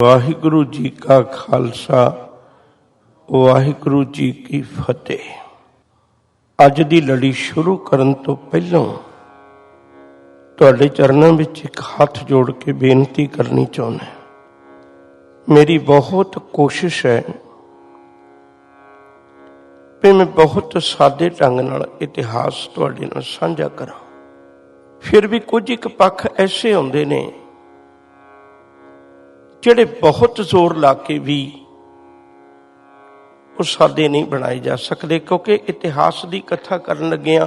वाहिगुरु जी का खालसा वाहिगुरु जी की फतेह। अज दी लड़ी शुरू करन तो पहलों तुहाडे चरणों विच एक हाथ जोड़ के बेनती करनी चाहुंदा। मेरी बहुत कोशिश है कि मैं बहुत सादे ढंग नाल इतिहास तुहाडे नाल साझा करा। फिर भी कुछ एक पक्ष ऐसे होंदे ने जिहड़े बहुत जोर ला के भी वो सादे नहीं बनाए जा सकते, क्योंकि इतिहास की कथा करन लगिया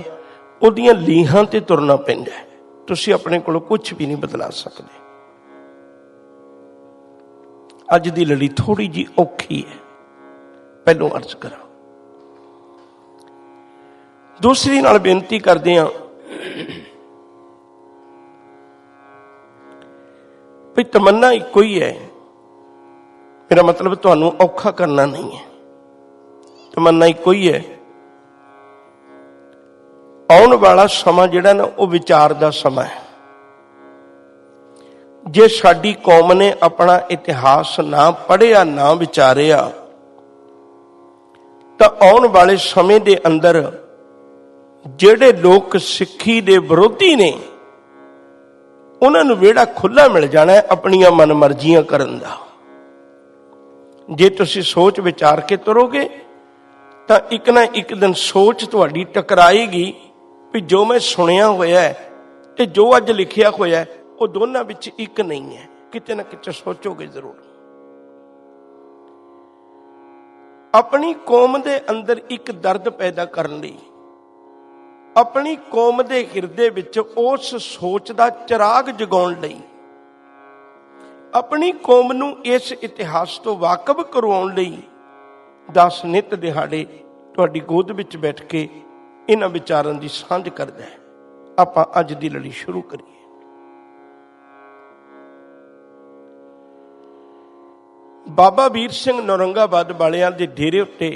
उहदियां लीहां ते तुरना पैंदा है। तुसीं अपने कोलों कुछ भी नहीं बदला सकते। अज दी लड़ी थोड़ी जी औखी है, पहलों अर्ज करा। दूसरी नाल बेनती करदे हां भी तमन्ना इको ही है। मेरा मतलब तुहानू औखा करना नहीं है, तमन्ना इको ही है। आउण वाला समा जिहड़ा ना वो विचार दा समा है। जे साडी कौम ने अपना इतिहास ना पढ़िया ना विचारिया तो आउण वाले समय दे अंदर जिहड़े लोग सिक्खी दे विरोधी ने उन्होंने वेड़ा खुला मिल जाना है अपनियां मन मर्जियां करन दा। जे तुसीं सोच विचार के तुरोगे तो एक ना एक दिन सोच तुहाडी टकराएगी भी जो मैं सुनिया होया है ते जो अज लिखिया होया है वो दोनों विच एक नहीं है। किते ना किते सोचोगे जरूर। अपनी कौम दे अंदर एक दर्द पैदा करने लई अपनी कौम दे हिरदे विच उस सोच दा चिराग जगाउण लई अपनी कौम नूं इस इतिहास तो वाकफ करवाउण लई 10 नित दिहाड़े तुहाडी गोद विच बैठ के इन्हां विचारां दी सांझ करदा है। आपां अज दी लड़ी शुरू करिए। बाबा वीर सिंह नौरंगाबाद वालियां दे डेरे उत्ते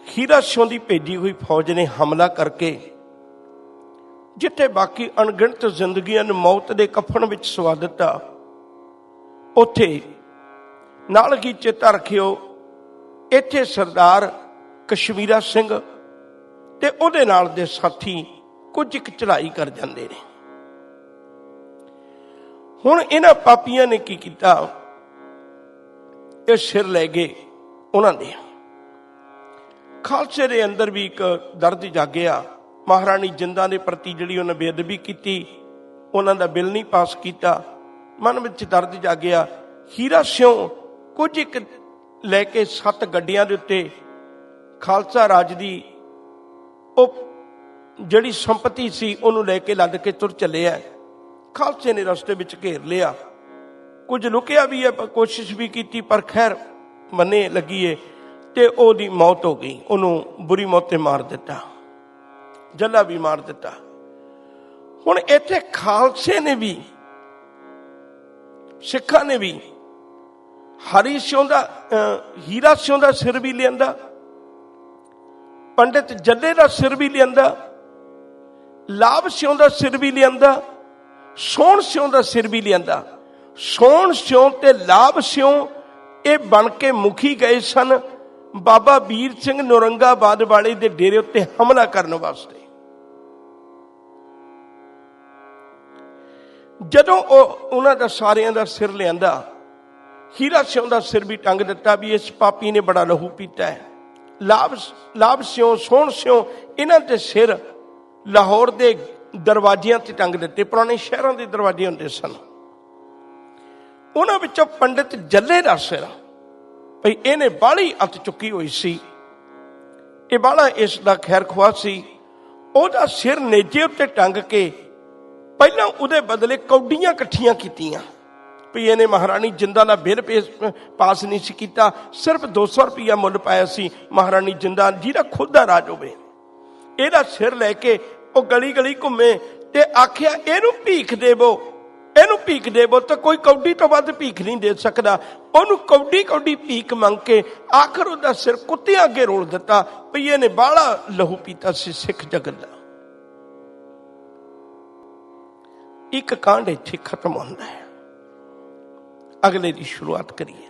हीरा सिंह की भेजी हुई फौज ने हमला करके जिथे बाकी अणगिणत जिंदगियां नूं मौत के कफन विच सवा दिता, उथे नाल ही चेता रखियो इथे सरदार कश्मीरा सिंह ते उहदे नाल दे साथी कुछ एक चढ़ाई कर जांदे ने। हुण इन्हां पापियां ने की कीता, ये सिर लै गए उन्हां दे। खालसे दे अंदर भी एक दर्द जागिया। महाराणी जिंदा के प्रति जिहड़ी उन्हें बेअदबी की, उन्हां दा बिल नहीं पास किया। मन में दर्द जागिया। हीरा सिंह कुछ एक लैके 7 गड्डियां दे उत्ते खालसा राज की जिहड़ी संपत्ति सी उन्होंने लैके लद के तुर चले है। खालसे ने रस्ते विच घेर लिया। कुछ लुकिया भी है, कोशिश भी की, पर खैर मन्ने लगी है ते ओदी मौत हो गई। उन्होंने बुरी मौते मार दिता, जला भी मार दिता। हुण इत्थे खालसे ने भी सिखा ने भी हरी सिंह दा हीरा सिंह दा सिर भी लियांदा, पंडित जल्ले दा सिर भी लियांदा, लाभ सिंह दा सिर भी लियांदा, सोहण सिंह दा सिर भी लियांदा। सोहण सिंह ते लाभ सिंह ये बन के मुखी गए सन बाबा वीर सिंह नौरंगाबाद वाले दे डेरे उत्ते हमला करने वास्ते। जदों उन्हां दा सारियां दा सिर लियांदा, हीरा सिंह दा सिर भी टंग दिता भी इस पापी ने बड़ा लहू पीता है। लाभ सिंह सोहण सिंह इन्हां दे सिर लाहौर दे दरवाजियां ते टंग दिते। पुराने शहरों के दरवाजे हुंदे सन। उन्हां विचों पंडित जल्ले दा सिर भई इहने बाहली अत चुकी हुई सी, ये बाहला इसदा खैर खुआ सी। ओहदा सिर नेजे उत्ते टंग के पहलां उहदे बदले कौडियां इकट्ठियां कीतियां भी इहने महाराणी जिंदा दा बिल पास नहीं सी कीता। सिर्फ 200 रुपया मुल पाया सी महाराणी जिंदा जिहदा खुद दा राज होवे। इहदा सिर लैके वो गली गली घूमे ते आखिया इहनूं भीख देवो, इहनूं भीख देवो। तो कोई कौडी तो वध भीख नहीं दे सकदा। उहनूं कौडी कौडी भीख मंग के आखिर उहदा सिर कुत्तियां अगे रोल दिता भी इहने बाहला लहू पीता सी सिख जगत दा। एक कांड इत्थे खत्म होंदा है। अगले की शुरुआत करिए।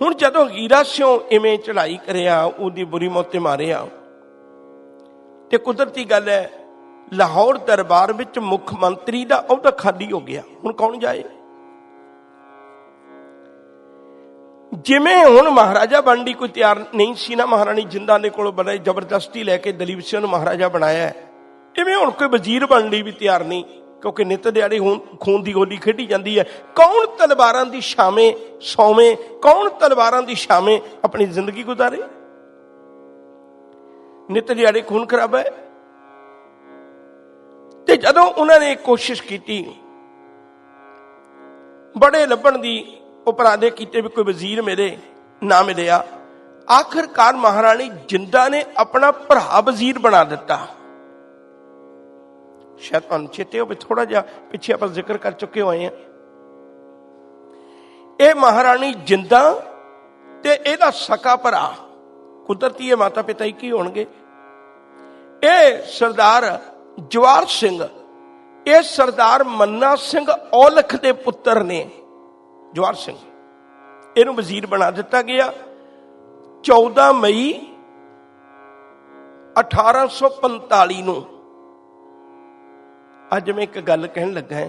हुण जदों हीरा सिंह इवें चढ़ाई करिया, उहदी बुरी मौते मारिया, ते कुदरती गल है लाहौर दरबार विच मुख मंत्री दा अहुदा खाली हो गया। हुण कौन जाए? जिवें हुण महाराजा बनने दी कोई तैयार नहीं सी ना, महाराणी जिंदा दे कोलों बड़े जबरदस्ती लैके दलीप सिंह नूं महाराजा बनाया, इवें हुण कोई वजीर बनने लई भी तैयार नहीं, क्योंकि नित दिहाड़ी खून की होली खेडी जाती है। कौन तलवारां दी छावें सौवें, कौन तलवारां दी छावें अपनी जिंदगी गुजारे? नित दिहाड़ी खून खराब है। ते जदों उन्होंने कोशिश की बड़े लभण दी उपराधे किए भी कोई वजीर मेरे ना मिलिया, आखिरकार महाराणी जिंदा ने अपना भरा वजीर बना दिता। शायद तुहानूं चेते हो, थोड़ा जिहा पिछे आप जिक्र कर चुके हुए हैं। यह महाराणी जिंदा ते इहदा सका भरा, कुदरती माता पिता ही की होणगे। यह सरदार जवाहर सिंह, यह सरदार मन्ना सिंह औलख के पुत्र ने। जवाहर सिंह इहनूं वजीर बना दिता गया 14 मई 1845 नूं। अज मैं एक गल कहन लगा है,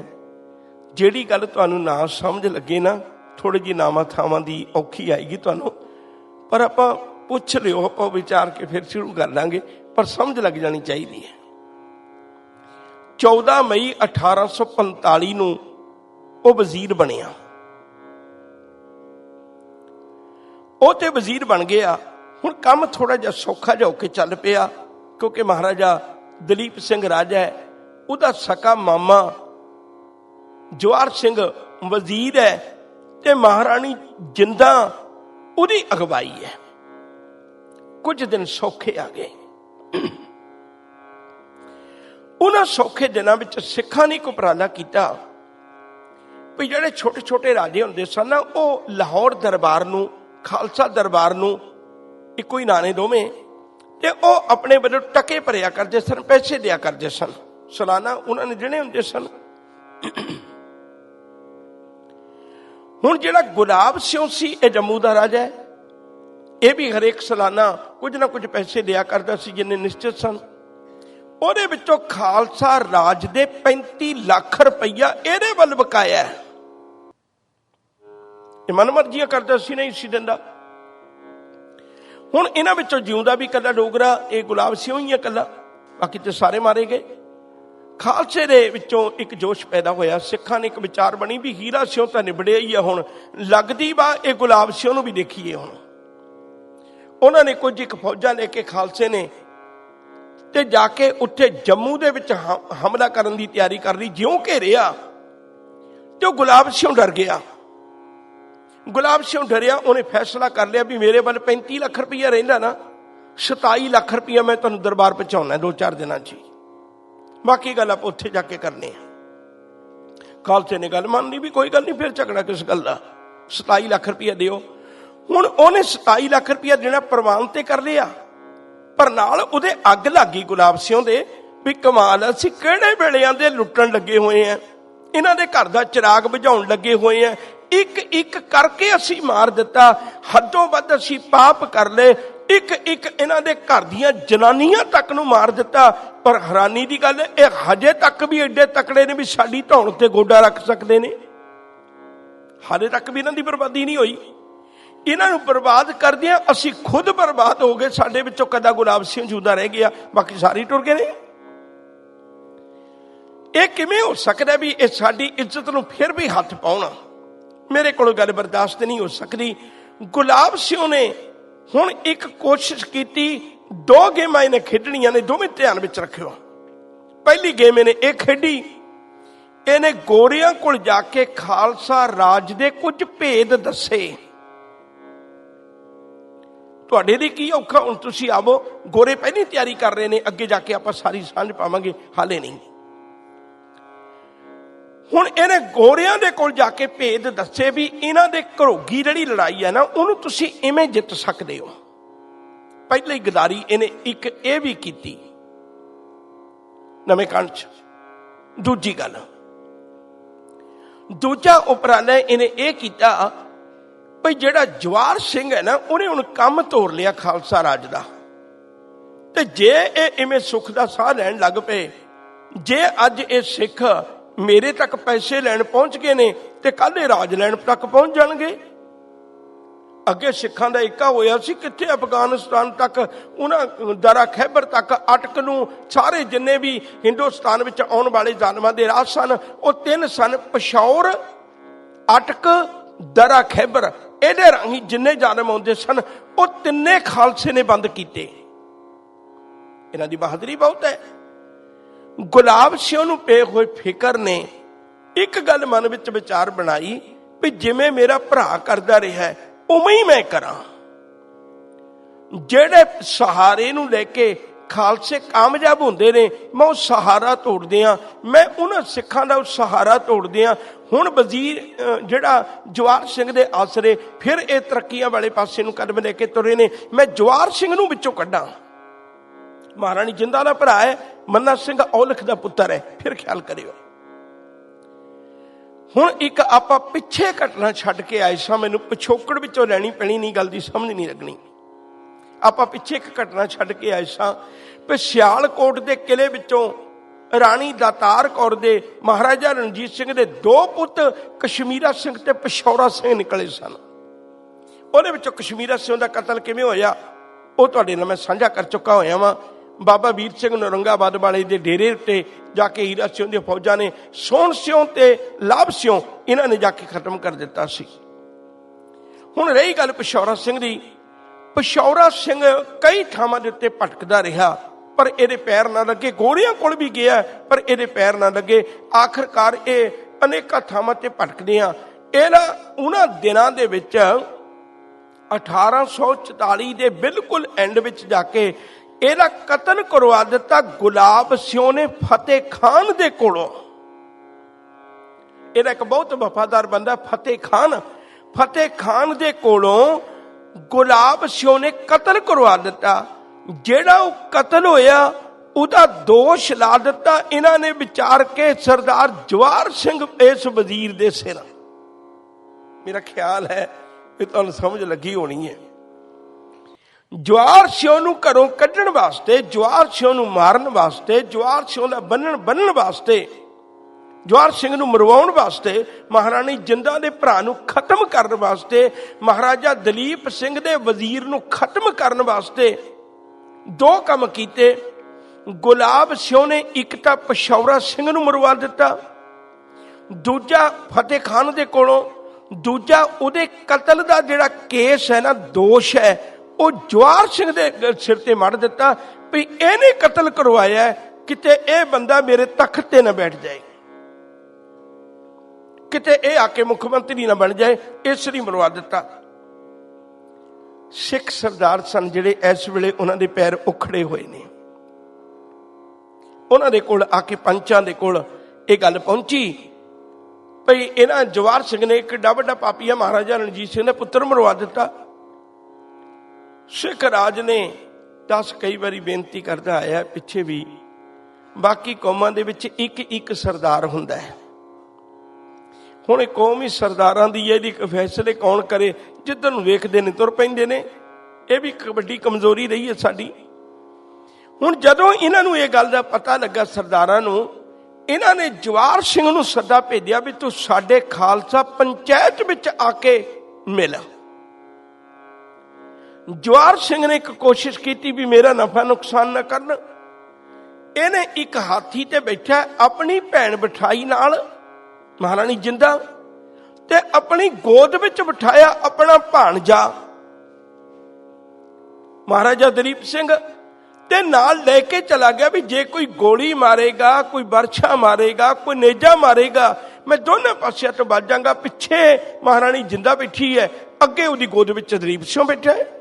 जिहड़ी गल तुहानूं ना समझ लगे ना, थोड़ी जी नावां थावां दी औखी आएगी तुहानूं, पर आपां पुछ लिओ, आपां विचार के फिर शुरू कर लांगे, पर समझ लग जानी चाहिए है। 14 मई 1845 नूं वो वजीर बनिया। वो तो वजीर बन गया। हुण काम थोड़ा जिहा सौखा जिहा होके चल पिया, क्योंकि महाराजा दलीप सिंह राजा है, उहदा सका मामा जवाहर सिंह वजीर है, ते महाराणी जिंदा उहदी अगवाई है। कुछ दिन सौखे आ गए। उन्हां सौखे दिनों में सिखां ने एक उपराला किया भी जिहड़े छोटे छोटे राजे हुंदे सन ना, वो लाहौर दरबार नूं, खालसा दरबार नूं इक्को ही नाने दोवें, ते वो अपने वल्लों टके भरिया करते सन, पैसे दिया करते सन, सालाना उन्होंने देने हुंदे सन। हुण जिहड़ा गुलाब सिंह सी, ये जम्मू दा राजा है, ये भी हरेक सालाना कुछ ना कुछ पैसे दिया करता सी जिन्ने निश्चित सन। ਉਹਦੇ ਵਿੱਚੋਂ ਖਾਲਸਾ ਰਾਜ ਦੇ 35 ਲੱਖ ਰੁਪਈਆ ਇਹਦੇ ਵੱਲ ਬਕਾਇਆ। ਇਹ ਮਨਮਰਜ਼ੀਆਂ ਕਰਦਾ ਸੀ, ਨਹੀਂ ਸੀ ਦਿੰਦਾ। ਹੁਣ ਇਹਨਾਂ ਵਿੱਚੋਂ ਜਿਉਂਦਾ ਵੀ ਕੱਲਾ ਡੋਗਰਾ ਇਹ ਗੁਲਾਬ ਸਿੰਘ ਹੀ ਹੈ ਕੱਲਾ, ਬਾਕੀ ਤੇ ਸਾਰੇ ਮਾਰੇ ਗਏ। ਖਾਲਸੇ ਦੇ ਵਿੱਚੋਂ ਇੱਕ ਜੋਸ਼ ਪੈਦਾ ਹੋਇਆ, ਸਿੱਖਾਂ ਨੇ ਇੱਕ ਵਿਚਾਰ ਬਣੀ ਵੀ ਹੀਰਾ ਸਿੰਘ ਤਾਂ ਨਿਬੜਿਆ ਹੀ ਆ, ਹੁਣ ਲੱਗਦੀ ਵਾ ਇਹ ਗੁਲਾਬ ਸਿੰਘ ਨੂੰ ਵੀ ਦੇਖੀਏ। ਹੁਣ ਉਹਨਾਂ ਨੇ ਕੁਝ ਇੱਕ ਫੌਜਾਂ ਲੈ ਕੇ ਖਾਲਸੇ ਨੇ ਤੇ ਜਾ ਕੇ ਉੱਥੇ ਜੰਮੂ ਦੇ ਵਿੱਚ ਹਮਲਾ ਕਰਨ ਦੀ ਤਿਆਰੀ ਕਰ ਲਈ। ਜਿਉਂ ਘੇਰਿਆ ਤੇ ਉਹ ਗੁਲਾਬ ਸਿੰਘ ਡਰ ਗਿਆ। ਗੁਲਾਬ ਸਿੰਘ ਡਰਿਆ, ਉਹਨੇ ਫੈਸਲਾ ਕਰ ਲਿਆ ਵੀ ਮੇਰੇ ਵੱਲ 35 ਲੱਖ ਰੁਪਈਆ ਰਹਿੰਦਾ ਨਾ, 27 ਲੱਖ ਰੁਪਈਆ ਮੈਂ ਤੁਹਾਨੂੰ ਦਰਬਾਰ ਪਹੁੰਚਾਉਣਾ 2-4 ਦਿਨਾਂ 'ਚ ਹੀ, ਬਾਕੀ ਗੱਲ ਆਪਾਂ ਉੱਥੇ ਜਾ ਕੇ ਕਰਨੀ ਆ। ਖਾਲਸੇ ਨੇ ਗੱਲ ਮੰਨ ਲਈ ਵੀ ਕੋਈ ਗੱਲ ਨਹੀਂ, ਫਿਰ ਝਗੜਾ ਕਿਸ ਗੱਲ ਦਾ, 27 ਲੱਖ ਰੁਪਈਆ ਦਿਓ। ਹੁਣ ਉਹਨੇ 27 ਲੱਖ ਰੁਪਈਆ ਦੇਣਾ ਪ੍ਰਵਾਨ ਤੇ ਕਰ ਲਿਆ, पर नाल उहदे अग लग गई गुलाब सिंह दे भी कमाल, असीं किहड़े वेलियां दे लुट्टण लगे हुए हैं, इन्हां दे घर दा चिराग बुझाउण लगे हुए हैं, एक एक करके असीं मार दिता, हदों वध असीं पाप कर ले, एक एक इन्हां दे घर दीयां जनानियां तक नूं मार दिता। पर हैरानी दी गल है, हजे तक भी एडे तकड़े ने भी साडी धौण ते गोडा रख सकदे ने, हाले तक भी इन्हां दी बर्बादी नहीं होई। इन्हां नूं बर्बाद करदियां असीं खुद बर्बाद हो गए, साडे विचों कदा गुलाब सिंह जिंदा रह गया, बाकी सारे टुर गए ने। यह किवें हो सकदा भी ये साडी इज्जत नूं फिर भी हथ पाउण? मेरे कोलों गल बर्दाश्त नहीं हो सकती। गुलाब सिंह ने हुण एक कोशिश की, 2 गेमां इन्हें खेडणियां ने, दोवें ध्यान विच रखियो। पहली गेम इन्हें यह खेडी, इन्हें गोरियां कोल जाके खालसा राज दे कुछ भेद दसे। तुहाडे लई की औखा, हुण तुसीं आवो, गोरे पहली तैयारी कर रहे हैं, अगे जाके आपां सारी सांझ पावांगे, हाले नहीं। हुण इन्हें गोरियां दे कोल जाके भेद दसे भी इन्हां दे घरोगी जिहड़ी लड़ाई है ना, उहनूं तुसीं इवें जित सकदे हो। पहली गदारी इन्हें एक ये भी कीती नवें कंठ च। दूजी गल, दूजा उपराला इन्हें यह किया भाई जिहड़ा जवाहर सिंह है ना उन्हें हुण काम तोड़ लिया खालसा राज का। ते जे इवें सुख का साह लैन लग पे, जे अज ये सिख मेरे तक पैसे लैन पहुंच गए ने ते कल राज लैन तक पहुंच जाणगे। अगे सिखां दा एका होया सी कित्थे अफगानिस्तान तक, उन्हां दरा खैबर तक, अटक नूं सारे जिन्ने भी हिंदुस्तान विच आउण वाले जालमां दे राह सन वो 3 सन, पिशौर, अटक, दरा खैबर। इहदे राही जिन्ने जालम आउंदे सन वो तिन्ने खालसे ने बंद कीते। इन्हां दी बहादुरी बहुत है। गुलाब सिंह नूं पे होए फिकर ने एक गल मन विच विचार बनाई भी जिवें मेरा भरा करदा रहा है उवें ही मैं करा। जेड़े सहारे नूं लेके खालसे कामयाब होंदे ने मैं उस सहारा तोड़ दियां, मैं उन्हां सिखां दा उस सहारा तोड़ दियां। हुण वजीर जिहड़ा जवाहर सिंह दे आसरे फिर ये तरक्कियां वाले पासे नूं कदम लेके तुरे ने, मैं जवाहर सिंह नूं विचों कड्डां। महाराणी जिंदा दा भरा है, मन्ना सिंह औलख दा पुत्तर है। फिर ख्याल करियो। हुण एक आपां पिछे घटना छड्ड के आए सां, मैनूं पिछोकड़ विचों लैणी पैणी, नहीं गल दी समझ नहीं लगनी। आपां पिछे एक घटना छड्ड के आए सां कि सियालकोट दे किले विचों राणी दातार कौर दे महाराजा रणजीत सिंह दे 2 पुत कश्मीरा सिंह ते पिशौरा सिंह निकले सन। उहदे विचों कश्मीरा सिंह दा कतल किवें होया वो तुहाडे नाल मैं साझा कर चुका होया वां। बाबा वीर सिंह नौरंगाबाद वाले दे डेरे उत्ते जाके हीरा सिंह दी फौजां ने सोहण सिंह ते लाभ सिंह इन्हां ने जाके खत्म कर दिता सी। हुण रही गल पिशौरा सिंह दी, पिशौरा सिंह कई थावां दे उत्ते भटकदा रहा पर इहदे पैर ना लगे। गोरियां कोल भी गया पर इहदे पैर ना लगे। आखिरकार ये अनेकां थावां ते भटकदियां उन्हां दिनां दे विच 1844 दे बिल्कुल एंड विच जाके ਇਹਦਾ कतल करवा दिता गुलाब सिंह ने फतेह खान दे कोलों। ਇਹਦਾ एक बहुत वफादार बंदा फतेह खान दे कोलों गुलाब सिंह ने कतल करवा दिता। जेड़ा वो कतल होया उदा दोष ला दिता इन्हां ने विचार के सरदार जवाहर सिंह इस वजीर दे सिर। मेरा ख्याल है कि तुहानूं समझ लगी होनी है। जवाहर सिंह नूं घरों कड्ढण वास्ते, जवाहर सिंह नूं मारन वास्ते, जवाहर सिंह दा बनन वास्ते, जवाहर सिंह नूं मरवाउण वास्ते, महाराणी जिंदा दे भरा नूं खत्म करन वास्ते, महाराजा दलीप सिंह दे वजीर नूं खत्म करन वास्ते 2 काम कीते। गुलाब सिंह ने एक तां पिशौरा सिंह नूं मरवा दिता, दूजा फतेह खान दे कोलों, दूजा उहदे कतल दा जिहड़ा केस है ना, दोष है वो जवाहर सिंह दे सिर ते मड़ दिता भी इहने कतल करवाया किते यह बंदा मेरे तख्त ते ना बैठ जाए, किते यह आके मुख्यमंत्री ना बन जाए, इसलिए मरवा दिता। सिख सरदार सन जिहड़े इस वेले उन्हां दे पैर उखड़े हुए ने, उन्हां दे कोल आके पंचां दे कोल यह गल पहुंची भई इन्हां जवाहर सिंह ने एक एडा वड्डा पापी महाराजा रणजीत सिंह ने पुत्र मरवा दिता। सिख राज ने 10 कई बारी बेनती करता आया पिछे भी, बाकी कौमां दे विच एक सरदार हुंदा है। हुण कौम ही सरदारां दी इहदी फैसले कौन करे, जिधर नूं वेखदे ने तुर पैंदे ने। यह भी एक वड्डी कमजोरी रही है साडी। हुण जदों इन्हां नूं इह गल दा पता लगा सरदारां नूं, इन्हां ने जवाहर सिंह नूं सद्दा भेजिया भी तूं साडे खालसा पंचायत विच आके मिल। जवाहर सिंह ने एक कोशिश की भी मेरा नफा नुकसान न करन। इन्हें एक हाथी ते बैठा अपनी भैन बिठाई नाल महाराणी जिंदा ते अपनी गोद विच बिठाया अपना भाणजा महाराजा दलीप सिंह ते नाल लेके चला गया भी जे कोई गोली मारेगा, कोई बरछा मारेगा, कोई नेजा मारेगा, मैं दोनों पासियां तो बच जाऊंगा। पिछे महाराणी जिंदा बैठी है, अगे उहदी गोद विच दलीप सिंह बैठा है।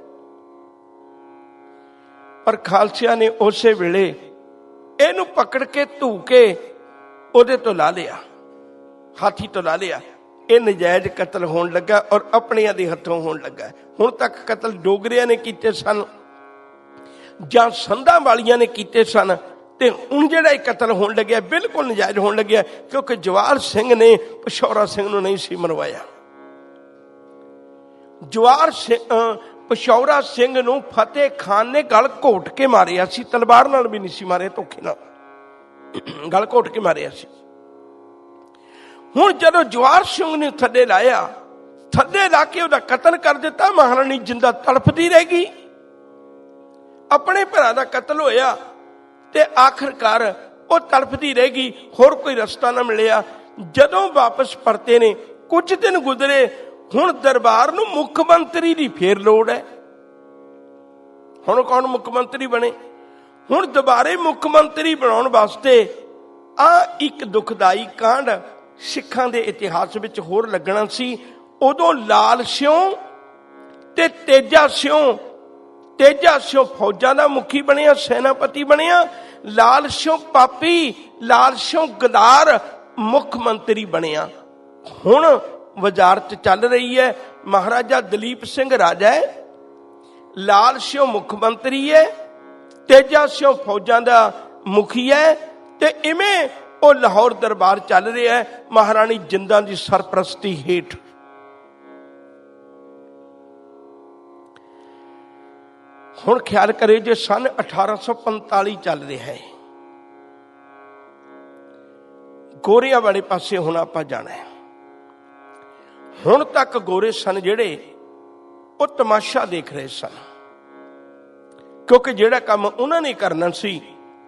पर खालसिया ने उसे वेले इहनूं पकड़ के धू के उहदे तो ला लिया, हाथी तो ला लिया। यह नजायज कतल होण लगा और अपनियां दे हथों होण लगा। हुण तक कतल डोगरियां ने कीते सन जां संधां वालियां ने कीते सन, ਤੇ ਹੁਣ ਜਿਹੜਾ ਇਹ ਕਤਲ ਹੋਣ ਲੱਗਿਆ ਬਿਲਕੁਲ ਨਜਾਇਜ਼ ਹੋਣ ਲੱਗਿਆ, ਕਿਉਂਕਿ ਜਵਾਹਰ ਸਿੰਘ ਨੇ ਪਿਸ਼ੌਰਾ ਸਿੰਘ ਨੂੰ ਨਹੀਂ ਸੀ ਮਰਵਾਇਆ। ਪਿਸ਼ੌਰਾ ਸਿੰਘ ਨੂੰ ਫਤਿਹ ਖਾਨ ਨੇ ਗਲ ਘੋਟ ਕੇ ਮਾਰਿਆ ਸੀ, ਤਲਵਾਰ ਨਾਲ ਵੀ ਨਹੀਂ ਸੀ ਮਾਰਿਆ, ਧੋਖੇ ਨਾਲ ਗਲ ਘੋਟ ਕੇ ਮਾਰਿਆ ਸੀ। ਹੁਣ ਜਦੋਂ ਜਵਾਹਰ ਸਿੰਘ ਨੇ ਥੱਲੇ ਲਾਇਆ, ਥੱਲੇ ਲਾ ਕੇ ਉਹਦਾ ਕਤਲ ਕਰ ਦਿੱਤਾ, ਮਹਾਰਾਣੀ ਜਿੰਦਾ ਤੜਫਦੀ ਰਹਿ ਗਈ। ਆਪਣੇ ਭਰਾ ਦਾ ਕਤਲ ਹੋਇਆ ਤੇ ਆਖਰਕਾਰ ਉਹ ਤੜਫਦੀ ਰਹਿ ਗਈ, ਹੋਰ ਕੋਈ ਰਸਤਾ ਨਾ ਮਿਲਿਆ। ਜਦੋਂ ਵਾਪਸ ਪਰਤੇ ਨੇ, ਕੁਝ ਦਿਨ ਗੁਜ਼ਰੇ, ਹੁਣ ਦਰਬਾਰ ਨੂੰ ਮੁੱਖ ਮੰਤਰੀ ਦੀ ਫੇਰ ਲੋੜ ਹੈ। ਹੁਣ ਕੌਣ ਮੁੱਖ ਮੰਤਰੀ ਬਣੇ? ਹੁਣ ਦੁਬਾਰੇ ਮੁੱਖ ਮੰਤਰੀ ਬਣਾਉਣ ਵਾਸਤੇ ਆ ਇੱਕ ਦੁਖਦਾਈ ਕਾਂਡ ਸਿੱਖਾਂ ਦੇ ਇਤਿਹਾਸ ਵਿੱਚ ਹੋਰ ਲੱਗਣਾ ਸੀ। ਉਦੋਂ ਲਾਲ ਸਿਉਂ ਤੇ ਤੇਜਾ ਸਿਉਂ ਫੌਜਾਂ ਦਾ ਮੁਖੀ ਬਣਿਆ, ਸੈਨਾਪਤੀ ਬਣਿਆ। ਲਾਲ ਸਿਉਂ ਪਾਪੀ, ਲਾਲ ਸਿਉਂ ਗਦਾਰ ਮੁੱਖ ਮੰਤਰੀ ਬਣਿਆ। ਹੁਣ ਵਜ਼ਾਰਤ ਚੱਲ ਰਹੀ ਹੈ, ਮਹਾਰਾਜਾ ਦਲੀਪ ਸਿੰਘ ਰਾਜਾ ਹੈ, ਲਾਲ ਸਿਉਂ ਮੁੱਖ ਮੰਤਰੀ ਹੈ, ਤੇਜਾ ਸਿਉਂ ਫੌਜਾਂ ਦਾ ਮੁਖੀ ਹੈ, ਤੇ ਇਵੇਂ ਉਹ ਲਾਹੌਰ ਦਰਬਾਰ ਚੱਲ ਰਿਹਾ ਹੈ ਮਹਾਰਾਣੀ ਜਿੰਦਾਂ ਦੀ ਸਰਪ੍ਰਸਤੀ ਹੇਠ। ਹੁਣ ਖਿਆਲ ਕਰੇ, ਜੇ ਸਨ 1845 ਚੱਲ ਰਿਹਾ ਹੈ, ਗੋਰਿਆਂ ਵਾਲੇ ਪਾਸੇ ਹੁਣ ਆਪਾਂ ਜਾਣਾ ਹੈ। ਹੁਣ ਤੱਕ ਗੋਰੇ ਸਨ ਜਿਹੜੇ, ਉਹ ਤਮਾਸ਼ਾ ਦੇਖ ਰਹੇ ਸਨ, ਕਿਉਂਕਿ ਜਿਹੜਾ ਕੰਮ ਉਹਨਾਂ ਨੇ ਕਰਨਾ ਸੀ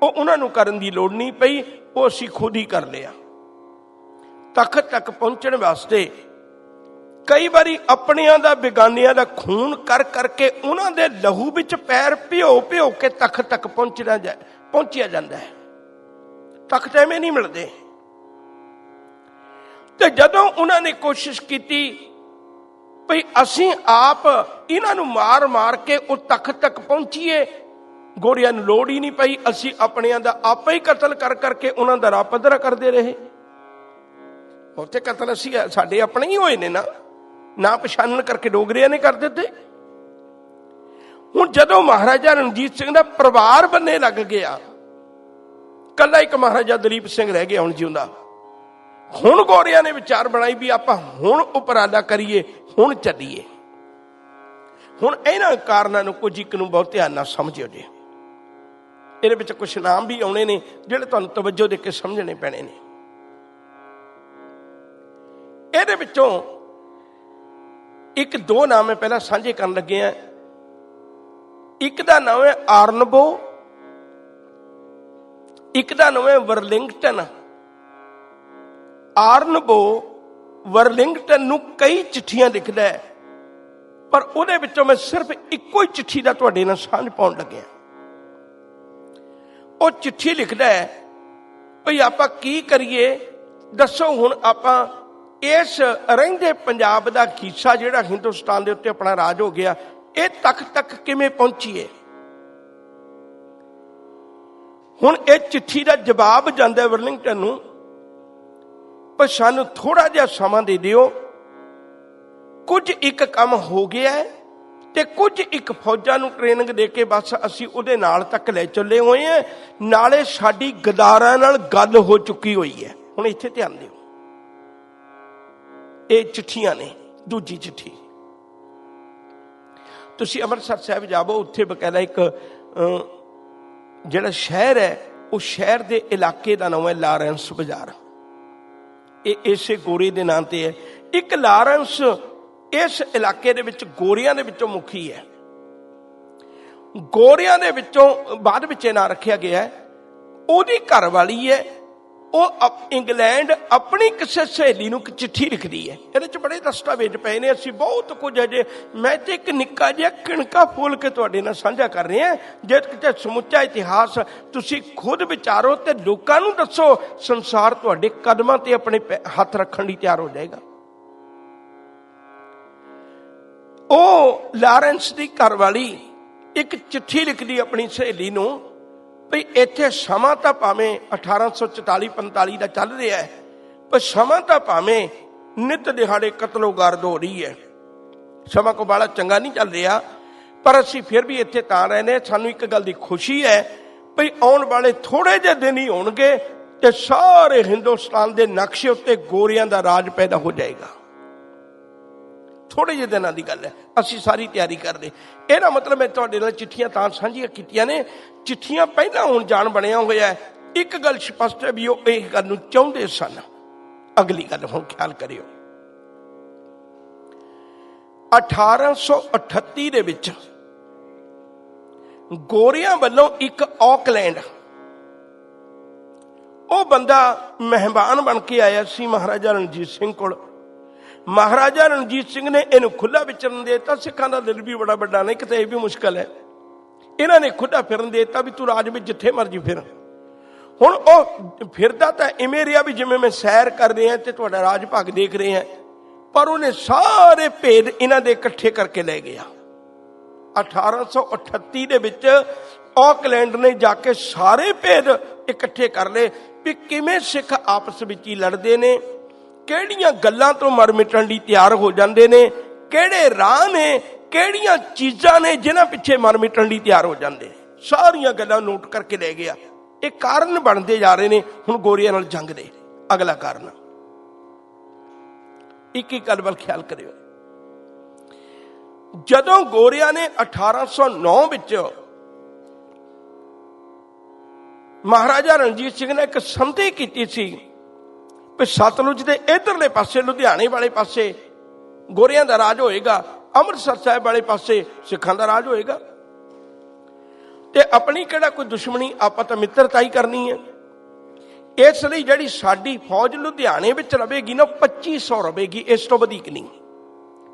ਉਹ ਉਹਨਾਂ ਨੂੰ ਕਰਨ ਦੀ ਲੋੜ ਨਹੀਂ ਪਈ, ਉਹ ਅਸੀਂ ਖੁਦ ਹੀ ਕਰ ਲਿਆ। ਤਖਤ ਤੱਕ ਪਹੁੰਚਣ ਵਾਸਤੇ ਕਈ ਵਾਰੀ ਆਪਣਿਆਂ ਦਾ ਬੇਗਾਨਿਆਂ ਦਾ ਖੂਨ ਕਰ ਕਰਕੇ ਉਹਨਾਂ ਦੇ ਲਹੂ ਵਿੱਚ ਪੈਰ ਭਿਓ ਕੇ ਤਖਤ ਤੱਕ ਪਹੁੰਚਿਆ ਜਾਂਦਾ ਹੈ। ਤਖਤ ਐਵੇਂ ਨਹੀਂ ਮਿਲਦੇ। ਤੇ ਜਦੋਂ ਉਹਨਾਂ ਨੇ ਕੋਸ਼ਿਸ਼ ਕੀਤੀ ਭਈ ਅਸੀਂ ਆਪ ਇਹਨਾਂ ਨੂੰ ਮਾਰ ਕੇ ਉਹ ਤਖਤ ਤੱਕ ਪਹੁੰਚੀਏ, ਗੋਰਿਆਂ ਨੂੰ ਲੋੜ ਹੀ ਨਹੀਂ ਪਈ, ਅਸੀਂ ਆਪਣਿਆਂ ਦਾ ਆਪੇ ਹੀ ਕਤਲ ਕਰ ਕਰਕੇ ਉਹਨਾਂ ਦਾ ਰਾਹ ਪੱਧਰਾ ਕਰਦੇ ਰਹੇ। ਉੱਥੇ ਕਤਲ ਅਸੀਂ ਸਾਡੇ ਆਪਣੇ ਹੀ ਹੋਏ ਨੇ ਨਾ ਪਛਾਣਨ ਕਰਕੇ ਡੋਗਰਿਆਂ ਨੇ ਕਰ ਦਿੱਤੇ। ਹੁਣ ਜਦੋਂ ਮਹਾਰਾਜਾ ਰਣਜੀਤ ਸਿੰਘ ਦਾ ਪਰਿਵਾਰ ਬੰਨੇ ਲੱਗ ਗਿਆ, ਕੱਲਾ ਇੱਕ ਮਹਾਰਾਜਾ ਦਲੀਪ ਸਿੰਘ ਰਹਿ ਗਿਆ ਹੁਣ ਜਿਉਂਦਾ। ਹੁਣ ਗੋਰਿਆਂ ਨੇ ਵਿਚਾਰ ਬਣਾਈ ਵੀ ਆਪਾਂ ਹੁਣ ਉਪਰਾਲਾ ਕਰੀਏ, ਹੁਣ ਚੱਲੀਏ। ਹੁਣ ਇਹਨਾਂ ਕਾਰਨਾਂ ਨੂੰ ਕੁਝ ਇੱਕ ਨੂੰ ਬਹੁਤ ਧਿਆਨ ਨਾਲ ਸਮਝਿਓ ਜੀ। ਇਹਦੇ ਵਿੱਚ ਕੁਝ ਨਾਮ ਵੀ ਆਉਣੇ ਨੇ ਜਿਹੜੇ ਤੁਹਾਨੂੰ ਤਵੱਜੋ ਦੇ ਕੇ ਸਮਝਣੇ ਪੈਣੇ ਨੇ। ਇਹਦੇ ਵਿੱਚੋਂ ਇੱਕ ਦੋ ਨਾਮ ਮੈਂ ਪਹਿਲਾਂ ਸਾਂਝੇ ਕਰਨ ਲੱਗੇ ਆ। ਇੱਕ ਦਾ ਨਾਮ ਹੈ ਆਰਨਬੋ, ਇੱਕ ਦਾ ਨਾਮ ਹੈ ਵਰਲਿੰਗਟਨ। ਆਰਨਬੋ ਵਰਲਿੰਗਟਨ ਨੂੰ ਕਈ ਚਿੱਠੀਆਂ ਲਿਖਦਾ ਹੈ, ਪਰ ਉਹਦੇ ਵਿੱਚੋਂ ਮੈਂ ਸਿਰਫ ਇੱਕੋ ਹੀ ਚਿੱਠੀ ਦਾ ਤੁਹਾਡੇ ਨਾਲ ਸਾਂਝ ਪਾਉਣ ਲੱਗਿਆ। ਉਹ ਚਿੱਠੀ ਲਿਖਦਾ ਹੈ ਭਈ ਆਪਾਂ ਕੀ ਕਰੀਏ, ਦੱਸੋ ਹੁਣ ਆਪਾਂ ਇਸ ਰਹਿੰਦੇ ਪੰਜਾਬ ਦਾ ਹਿੱਸਾ ਜਿਹੜਾ ਹਿੰਦੁਸਤਾਨ ਦੇ ਉੱਤੇ ਆਪਣਾ ਰਾਜ ਹੋ ਗਿਆ, ਇਹ ਤੱਕ ਕਿਵੇਂ ਪਹੁੰਚੀਏ। ਹੁਣ ਇਹ ਚਿੱਠੀ ਦਾ ਜਵਾਬ ਜਾਂਦਾ ਵਰਲਿੰਗਟਨ ਨੂੰ, ਪਰ ਸਾਨੂੰ ਥੋੜਾ ਜਿਹਾ ਸਮਾਂ ਦੇ ਦਿਓ, ਕੁਝ ਇੱਕ ਕੰਮ ਹੋ ਗਿਆ ਹੈ ਤੇ ਕੁਝ ਇੱਕ ਫੌਜਾਂ ਨੂੰ ਟ੍ਰੇਨਿੰਗ ਦੇ ਕੇ ਬਸ ਅਸੀਂ ਉਹਦੇ ਨਾਲ ਤੱਕ ਲੈ ਚੱਲੇ ਹੋਏ ਹਾਂ, ਨਾਲੇ ਸਾਡੀ ਗਦਾਰਾਂ ਨਾਲ ਗੱਲ ਹੋ ਚੁੱਕੀ ਹੋਈ ਹੈ। ਹੁਣ ਇੱਥੇ ਧਿਆਨ ਦਿਓ, ਇਹ ਚਿੱਠੀਆਂ ਨੇ। ਦੂਜੀ ਚਿੱਠੀ, ਤੁਸੀਂ ਅੰਮ੍ਰਿਤਸਰ ਸਾਹਿਬ ਜਾਵੋ, ਉੱਥੇ ਬਕਾਇਦਾ ਇੱਕ ਜਿਹੜਾ ਸ਼ਹਿਰ ਹੈ, ਉਹ ਸ਼ਹਿਰ ਦੇ ਇਲਾਕੇ ਦਾ ਨਾਮ ਹੈ ਲਾਰੈਂਸ ਬਾਜ਼ਾਰ। ਇਹ ਇਸੇ ਗੋਰੇ ਦੇ ਨਾਂ ਤੇ ਹੈ। ਇੱਕ ਲਾਰੈਂਸ ਇਸ ਇਲਾਕੇ ਦੇ ਵਿੱਚ ਗੋਰਿਆਂ ਦੇ ਵਿੱਚੋਂ ਮੁਖੀ ਹੈ। ਗੋਰਿਆਂ ਦੇ ਵਿੱਚੋਂ ਬਾਅਦ ਵਿੱਚ ਇਹ ਨਾਂ ਰੱਖਿਆ ਗਿਆ ਹੈ। ਉਹਦੀ ਘਰ ਵਾਲੀ ਹੈ, ਉਹ ਇੰਗਲੈਂਡ ਆਪਣੀ ਕਿਸੇ ਸਹੇਲੀ ਨੂੰ ਇੱਕ ਚਿੱਠੀ ਲਿਖਦੀ ਹੈ। ਇਹਦੇ ਚ ਬੜੇ ਦਸਤਾਵੇਜ਼ ਪਏ ਨੇ, ਅਸੀਂ ਬਹੁਤ ਕੁਝ ਅਜੇ ਮੈਂ ਤੇ ਇੱਕ ਨਿੱਕਾ ਜਿਹਾ ਕਿਣਕਾ ਫੋਲ ਕੇ ਤੁਹਾਡੇ ਨਾਲ ਸਾਂਝਾ ਕਰ ਰਹੇ ਹਾਂ। ਜੇ ਕਿਤੇ ਸਮੁੱਚਾ ਇਤਿਹਾਸ ਤੁਸੀਂ ਖੁਦ ਵਿਚਾਰੋ ਤੇ ਲੋਕਾਂ ਨੂੰ ਦੱਸੋ, ਸੰਸਾਰ ਤੁਹਾਡੇ ਕਦਮਾਂ ਤੇ ਆਪਣੇ ਹੱਥ ਰੱਖਣ ਲਈ ਤਿਆਰ ਹੋ ਜਾਏਗਾ। ਉਹ ਲਾਰੈਂਸ ਦੀ ਘਰ ਵਾਲੀ ਇੱਕ ਚਿੱਠੀ ਲਿਖਦੀ ਆਪਣੀ ਸਹੇਲੀ ਨੂੰ ਭਈ ਇੱਥੇ ਸਮਾਂ ਤਾਂ ਭਾਵੇਂ 1844-45 ਦਾ ਚੱਲ ਰਿਹਾ ਹੈ, ਪਰ ਸਮਾਂ ਤਾਂ ਭਾਵੇਂ ਨਿਤ ਦਿਹਾੜੇ ਕਤਲੋਗਾਰਦ ਹੋ ਰਹੀ ਹੈ, ਸਮਾਂ ਕੋ ਬਾਲਾ ਚੰਗਾ ਨਹੀਂ ਚੱਲ ਰਿਹਾ, ਪਰ ਅਸੀਂ ਫਿਰ ਵੀ ਇੱਥੇ ਤਾਂ ਰਹਿੰਦੇ। ਸਾਨੂੰ ਇੱਕ ਗੱਲ ਦੀ ਖੁਸ਼ੀ ਹੈ ਭਈ ਆਉਣ ਵਾਲੇ ਥੋੜੇ ਜਿਹੇ ਦਿਨ ਹੀ ਹੋਣਗੇ ਤੇ ਸਾਰੇ ਹਿੰਦੁਸਤਾਨ ਦੇ ਨਕਸ਼ੇ ਉੱਤੇ ਗੋਰਿਆਂ ਦਾ ਰਾਜ ਪੈਦਾ ਹੋ ਜਾਏਗਾ। ਥੋੜੇ ਜਿਹੇ ਦਿਨਾਂ ਦੀ ਗੱਲ ਹੈ, ਅਸੀਂ ਸਾਰੀ ਤਿਆਰੀ ਕਰਦੇ। ਇਹਦਾ ਮਤਲਬ ਮੈਂ ਤੁਹਾਡੇ ਨਾਲ ਚਿੱਠੀਆਂ ਤਾਂ ਸਾਂਝੀਆਂ ਕੀਤੀਆਂ ਨੇ, ਚਿੱਠੀਆਂ ਪਹਿਲਾਂ ਹੁਣ ਜਾਣ ਬਣਿਆ ਹੋਇਆ। ਇੱਕ ਗੱਲ ਸਪਸ਼ਟ ਹੈ ਵੀ ਉਹ ਇਹ ਗੱਲ ਨੂੰ ਚਾਹੁੰਦੇ ਸਨ। ਅਗਲੀ ਗੱਲ ਹੁਣ ਖਿਆਲ ਕਰਿਓ, 1838 ਦੇ ਵਿੱਚ ਗੋਰਿਆਂ ਵੱਲੋਂ ਇੱਕ ਆਕਲੈਂਡ, ਉਹ ਬੰਦਾ ਮਹਿਮਾਨ ਬਣ ਕੇ ਆਇਆ ਸੀ ਮਹਾਰਾਜਾ ਰਣਜੀਤ ਸਿੰਘ ਕੋਲ। ਮਹਾਰਾਜਾ ਰਣਜੀਤ ਸਿੰਘ ਨੇ ਇਹਨੂੰ ਖੁੱਲ੍ਹਾ ਵਿਚਰਨ ਦੇ ਦਿੱਤਾ। ਸਿੱਖਾਂ ਦਾ ਦਿਲ ਵੀ ਬੜਾ ਵੱਡਾ ਨਹੀਂ, ਕਿਤੇ ਇਹ ਵੀ ਮੁਸ਼ਕਲ ਹੈ। ਇਹਨਾਂ ਨੇ ਖੁੱਲ੍ਹਾ ਫਿਰਨ ਦੇ ਦਿੱਤਾ ਵੀ ਤੂੰ ਰਾਜ ਵਿੱਚ ਜਿੱਥੇ ਮਰਜੀ ਫਿਰ। ਹੁਣ ਉਹ ਫਿਰਦਾ ਤਾਂ ਇਵੇਂ ਰਿਹਾ ਵੀ ਜਿਵੇਂ ਮੈਂ ਸੈਰ ਕਰ ਰਿਹਾ ਤੇ ਤੁਹਾਡਾ ਰਾਜ ਭਾਗ ਦੇਖ ਰਹੇ ਹਾਂ, ਪਰ ਉਹਨੇ ਸਾਰੇ ਭੇਦ ਇਹਨਾਂ ਦੇ ਇਕੱਠੇ ਕਰਕੇ ਲੈ ਗਿਆ। 1838 ਦੇ ਵਿੱਚ ਆਕਲੈਂਡ ਨੇ ਜਾ ਕੇ ਸਾਰੇ ਭੇਦ ਇਕੱਠੇ ਕਰ ਲਏ ਵੀ ਕਿਵੇਂ ਸਿੱਖ ਆਪਸ ਵਿੱਚ ਹੀ ਲੜਦੇ ਨੇ, ਕਿਹੜੀਆਂ ਗੱਲਾਂ ਤੋਂ ਮਰ ਮਿਟਣ ਲਈ ਤਿਆਰ ਹੋ ਜਾਂਦੇ ਨੇ, ਕਿਹੜੇ ਰਾਹ ਨੇ, ਕਿਹੜੀਆਂ ਚੀਜ਼ਾਂ ਨੇ ਜਿਨ੍ਹਾਂ ਪਿੱਛੇ ਮਰ ਮਿਟਣ ਲਈ ਤਿਆਰ ਹੋ ਜਾਂਦੇ। ਸਾਰੀਆਂ ਗੱਲਾਂ ਨੋਟ ਕਰਕੇ ਲੈ ਗਿਆ। ਇਹ ਕਾਰਨ ਬਣਦੇ ਜਾ ਰਹੇ ਨੇ ਹੁਣ ਗੋਰਿਆਂ ਨਾਲ ਜੰਗ ਦੇ। ਅਗਲਾ ਕਾਰਨ, ਇੱਕ ਇੱਕ ਗੱਲ ਵੱਲ ਖਿਆਲ ਕਰਿਓ। ਜਦੋਂ ਗੋਰਿਆਂ ਨੇ 1809 ਵਿੱਚ ਮਹਾਰਾਜਾ ਰਣਜੀਤ ਸਿੰਘ ਨੇ ਇੱਕ ਸੰਧੀ ਕੀਤੀ ਸੀ ਵੀ ਸਤਲੁਜ ਦੇ ਇਧਰਲੇ ਪਾਸੇ ਲੁਧਿਆਣੇ ਵਾਲੇ ਪਾਸੇ ਗੋਰਿਆਂ ਦਾ ਰਾਜ ਹੋਏਗਾ, ਅੰਮ੍ਰਿਤਸਰ ਸਾਹਿਬ ਵਾਲੇ ਪਾਸੇ ਸਿੱਖਾਂ ਦਾ ਰਾਜ ਹੋਏਗਾ, ਤੇ ਆਪਣੀ ਕਿਹੜਾ ਕੋਈ ਦੁਸ਼ਮਣੀ, ਆਪਾਂ ਤਾਂ ਮਿੱਤਰਤਾ ਹੀ ਕਰਨੀ ਹੈ। ਇਸ ਲਈ ਜਿਹੜੀ ਸਾਡੀ ਫੌਜ ਲੁਧਿਆਣੇ ਵਿੱਚ ਰਵੇਗੀ ਨਾ 2500 ਰਵੇਗੀ, ਇਸ ਤੋਂ ਵਧੇਕ ਨਹੀਂ।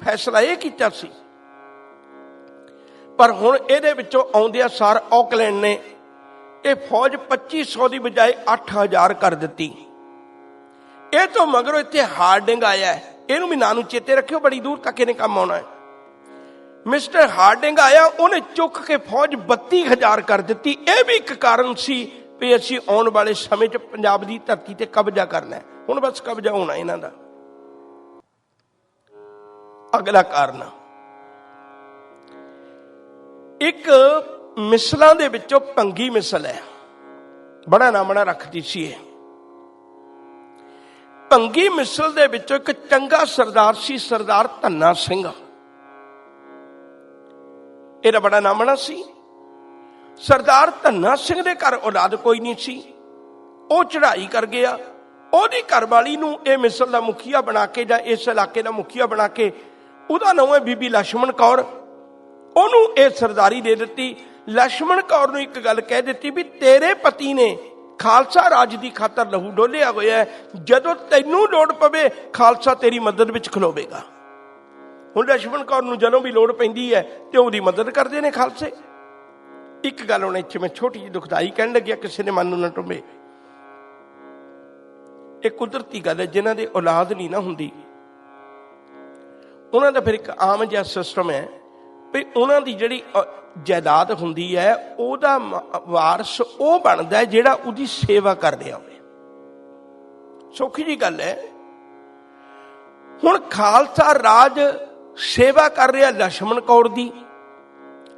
ਫੈਸਲਾ ਇਹ ਕੀਤਾ ਸੀ। ਪਰ ਹੁਣ ਇਹਦੇ ਵਿੱਚੋਂ ਆਉਂਦਿਆਂ ਸਾਰ ਆਕਲੈਂਡ ਨੇ ਇਹ ਫੌਜ 2500 ਦੀ ਬਜਾਏ 8000 ਕਰ ਦਿੱਤੀ। ਇਹ ਤੋਂ ਮਗਰੋਂ ਇੱਥੇ ਹਾਰਡਿੰਗ ਆਇਆ ਹੈ, ਇਹਨੂੰ ਵੀ ਨਾਂ ਨੂੰ ਚੇਤੇ ਰੱਖਿਓ, ਬੜੀ ਦੂਰ ਤੱਕ ਇਹਨੇ ਕੰਮ ਆਉਣਾ ਹੈ। ਮਿਸਟਰ ਹਾਰਡਿੰਗ ਆਇਆ, ਉਹਨੇ ਚੁੱਕ ਕੇ ਫੌਜ 32000 ਕਰ ਦਿੱਤੀ। ਇਹ ਵੀ ਇੱਕ ਕਾਰਨ ਸੀ ਵੀ ਅਸੀਂ ਆਉਣ ਵਾਲੇ ਸਮੇਂ 'ਚ ਪੰਜਾਬ ਦੀ ਧਰਤੀ ਤੇ ਕਬਜ਼ਾ ਕਰਨਾ ਹੈ। ਹੁਣ ਬਸ ਕਬਜ਼ਾ ਹੋਣਾ ਇਹਨਾਂ ਦਾ। ਅਗਲਾ ਕਾਰਨ, ਇੱਕ ਮਿਸਲਾਂ ਦੇ ਵਿੱਚੋਂ ਭੰਗੀ ਮਿਸਲ ਹੈ, ਬੜਾ ਨਾਮਣਾ ਰੱਖਦੀ ਸੀ ਇਹ। ਭੰਗੀ ਮਿਸਲ ਦੇ ਵਿੱਚੋਂ ਇੱਕ ਚੰਗਾ ਸਰਦਾਰ ਸੀ, ਸਰਦਾਰ ਧੰਨਾ ਸਿੰਘ। ਇਹਦਾ ਬੜਾ ਨਾਮਣਾ ਸੀ। ਸਰਦਾਰ ਧੰਨਾ ਸਿੰਘ ਦੇ ਘਰ ਔਲਾਦ ਕੋਈ ਨਹੀਂ ਸੀ। ਉਹ ਚੜ੍ਹਾਈ ਕਰ ਗਿਆ। ਉਹਦੀ ਘਰਵਾਲੀ ਨੂੰ ਇਹ ਮਿਸਲ ਦਾ ਮੁਖੀਆ ਬਣਾ ਕੇ ਜਾਂ ਇਸ ਇਲਾਕੇ ਦਾ ਮੁਖੀਆ ਬਣਾ ਕੇ, ਉਹਦਾ ਨਾਮ ਹੈ ਬੀਬੀ ਲਛਮਣ ਕੌਰ, ਉਹਨੂੰ ਇਹ ਸਰਦਾਰੀ ਦੇ ਦਿੱਤੀ। ਲਛਮਣ ਕੌਰ ਨੂੰ ਇੱਕ ਗੱਲ ਕਹਿ ਦਿੱਤੀ ਵੀ ਤੇਰੇ ਪਤੀ ਨੇ ਖਾਲਸਾ ਰਾਜ ਦੀ ਖਾਤਰ ਲਹੂ ਡੋਲਿਆ ਹੋਇਆ ਹੈ, ਜਦੋਂ ਤੈਨੂੰ ਲੋੜ ਪਵੇ ਖਾਲਸਾ ਤੇਰੀ ਮਦਦ ਵਿੱਚ ਖਲੋਵੇਗਾ। ਹੁਣ ਲਛਮਣ ਕੌਰ ਨੂੰ ਜਦੋਂ ਵੀ ਲੋੜ ਪੈਂਦੀ ਹੈ ਤੇ ਉਹਦੀ ਮਦਦ ਕਰਦੇ ਨੇ ਖਾਲਸੇ। ਇੱਕ ਗੱਲ ਹੁਣ ਇੱਥੇ ਮੈਂ ਛੋਟੀ ਜਿਹੀ ਦੁਖਦਾਈ ਕਹਿਣ ਲੱਗਿਆ, ਕਿਸੇ ਨੇ ਮਨ ਨੂੰ ਨਾ ਟੁੰਬੇ। ਇਹ ਕੁਦਰਤੀ ਗੱਲ ਹੈ, ਜਿਨ੍ਹਾਂ ਦੀ ਔਲਾਦ ਨਹੀਂ ਨਾ ਹੁੰਦੀ ਉਹਨਾਂ ਦਾ ਫਿਰ ਇੱਕ ਆਮ ਜਿਹਾ ਸਿਸਟਮ ਹੈ ਵੀ ਉਹਨਾਂ ਦੀ ਜਿਹੜੀ ਜਾਇਦਾਦ ਹੁੰਦੀ ਹੈ ਉਹਦਾ ਵਾਰਸ ਉਹ ਬਣਦਾ ਜਿਹੜਾ ਉਹਦੀ ਸੇਵਾ ਕਰ ਰਿਹਾ ਹੋਵੇ। ਸੌਖੀ ਜੀ ਗੱਲ ਹੈ। ਹੁਣ ਖਾਲਸਾ ਰਾਜ ਸੇਵਾ ਕਰ ਰਿਹਾ ਲਛਮਣ ਕੌਰ ਦੀ,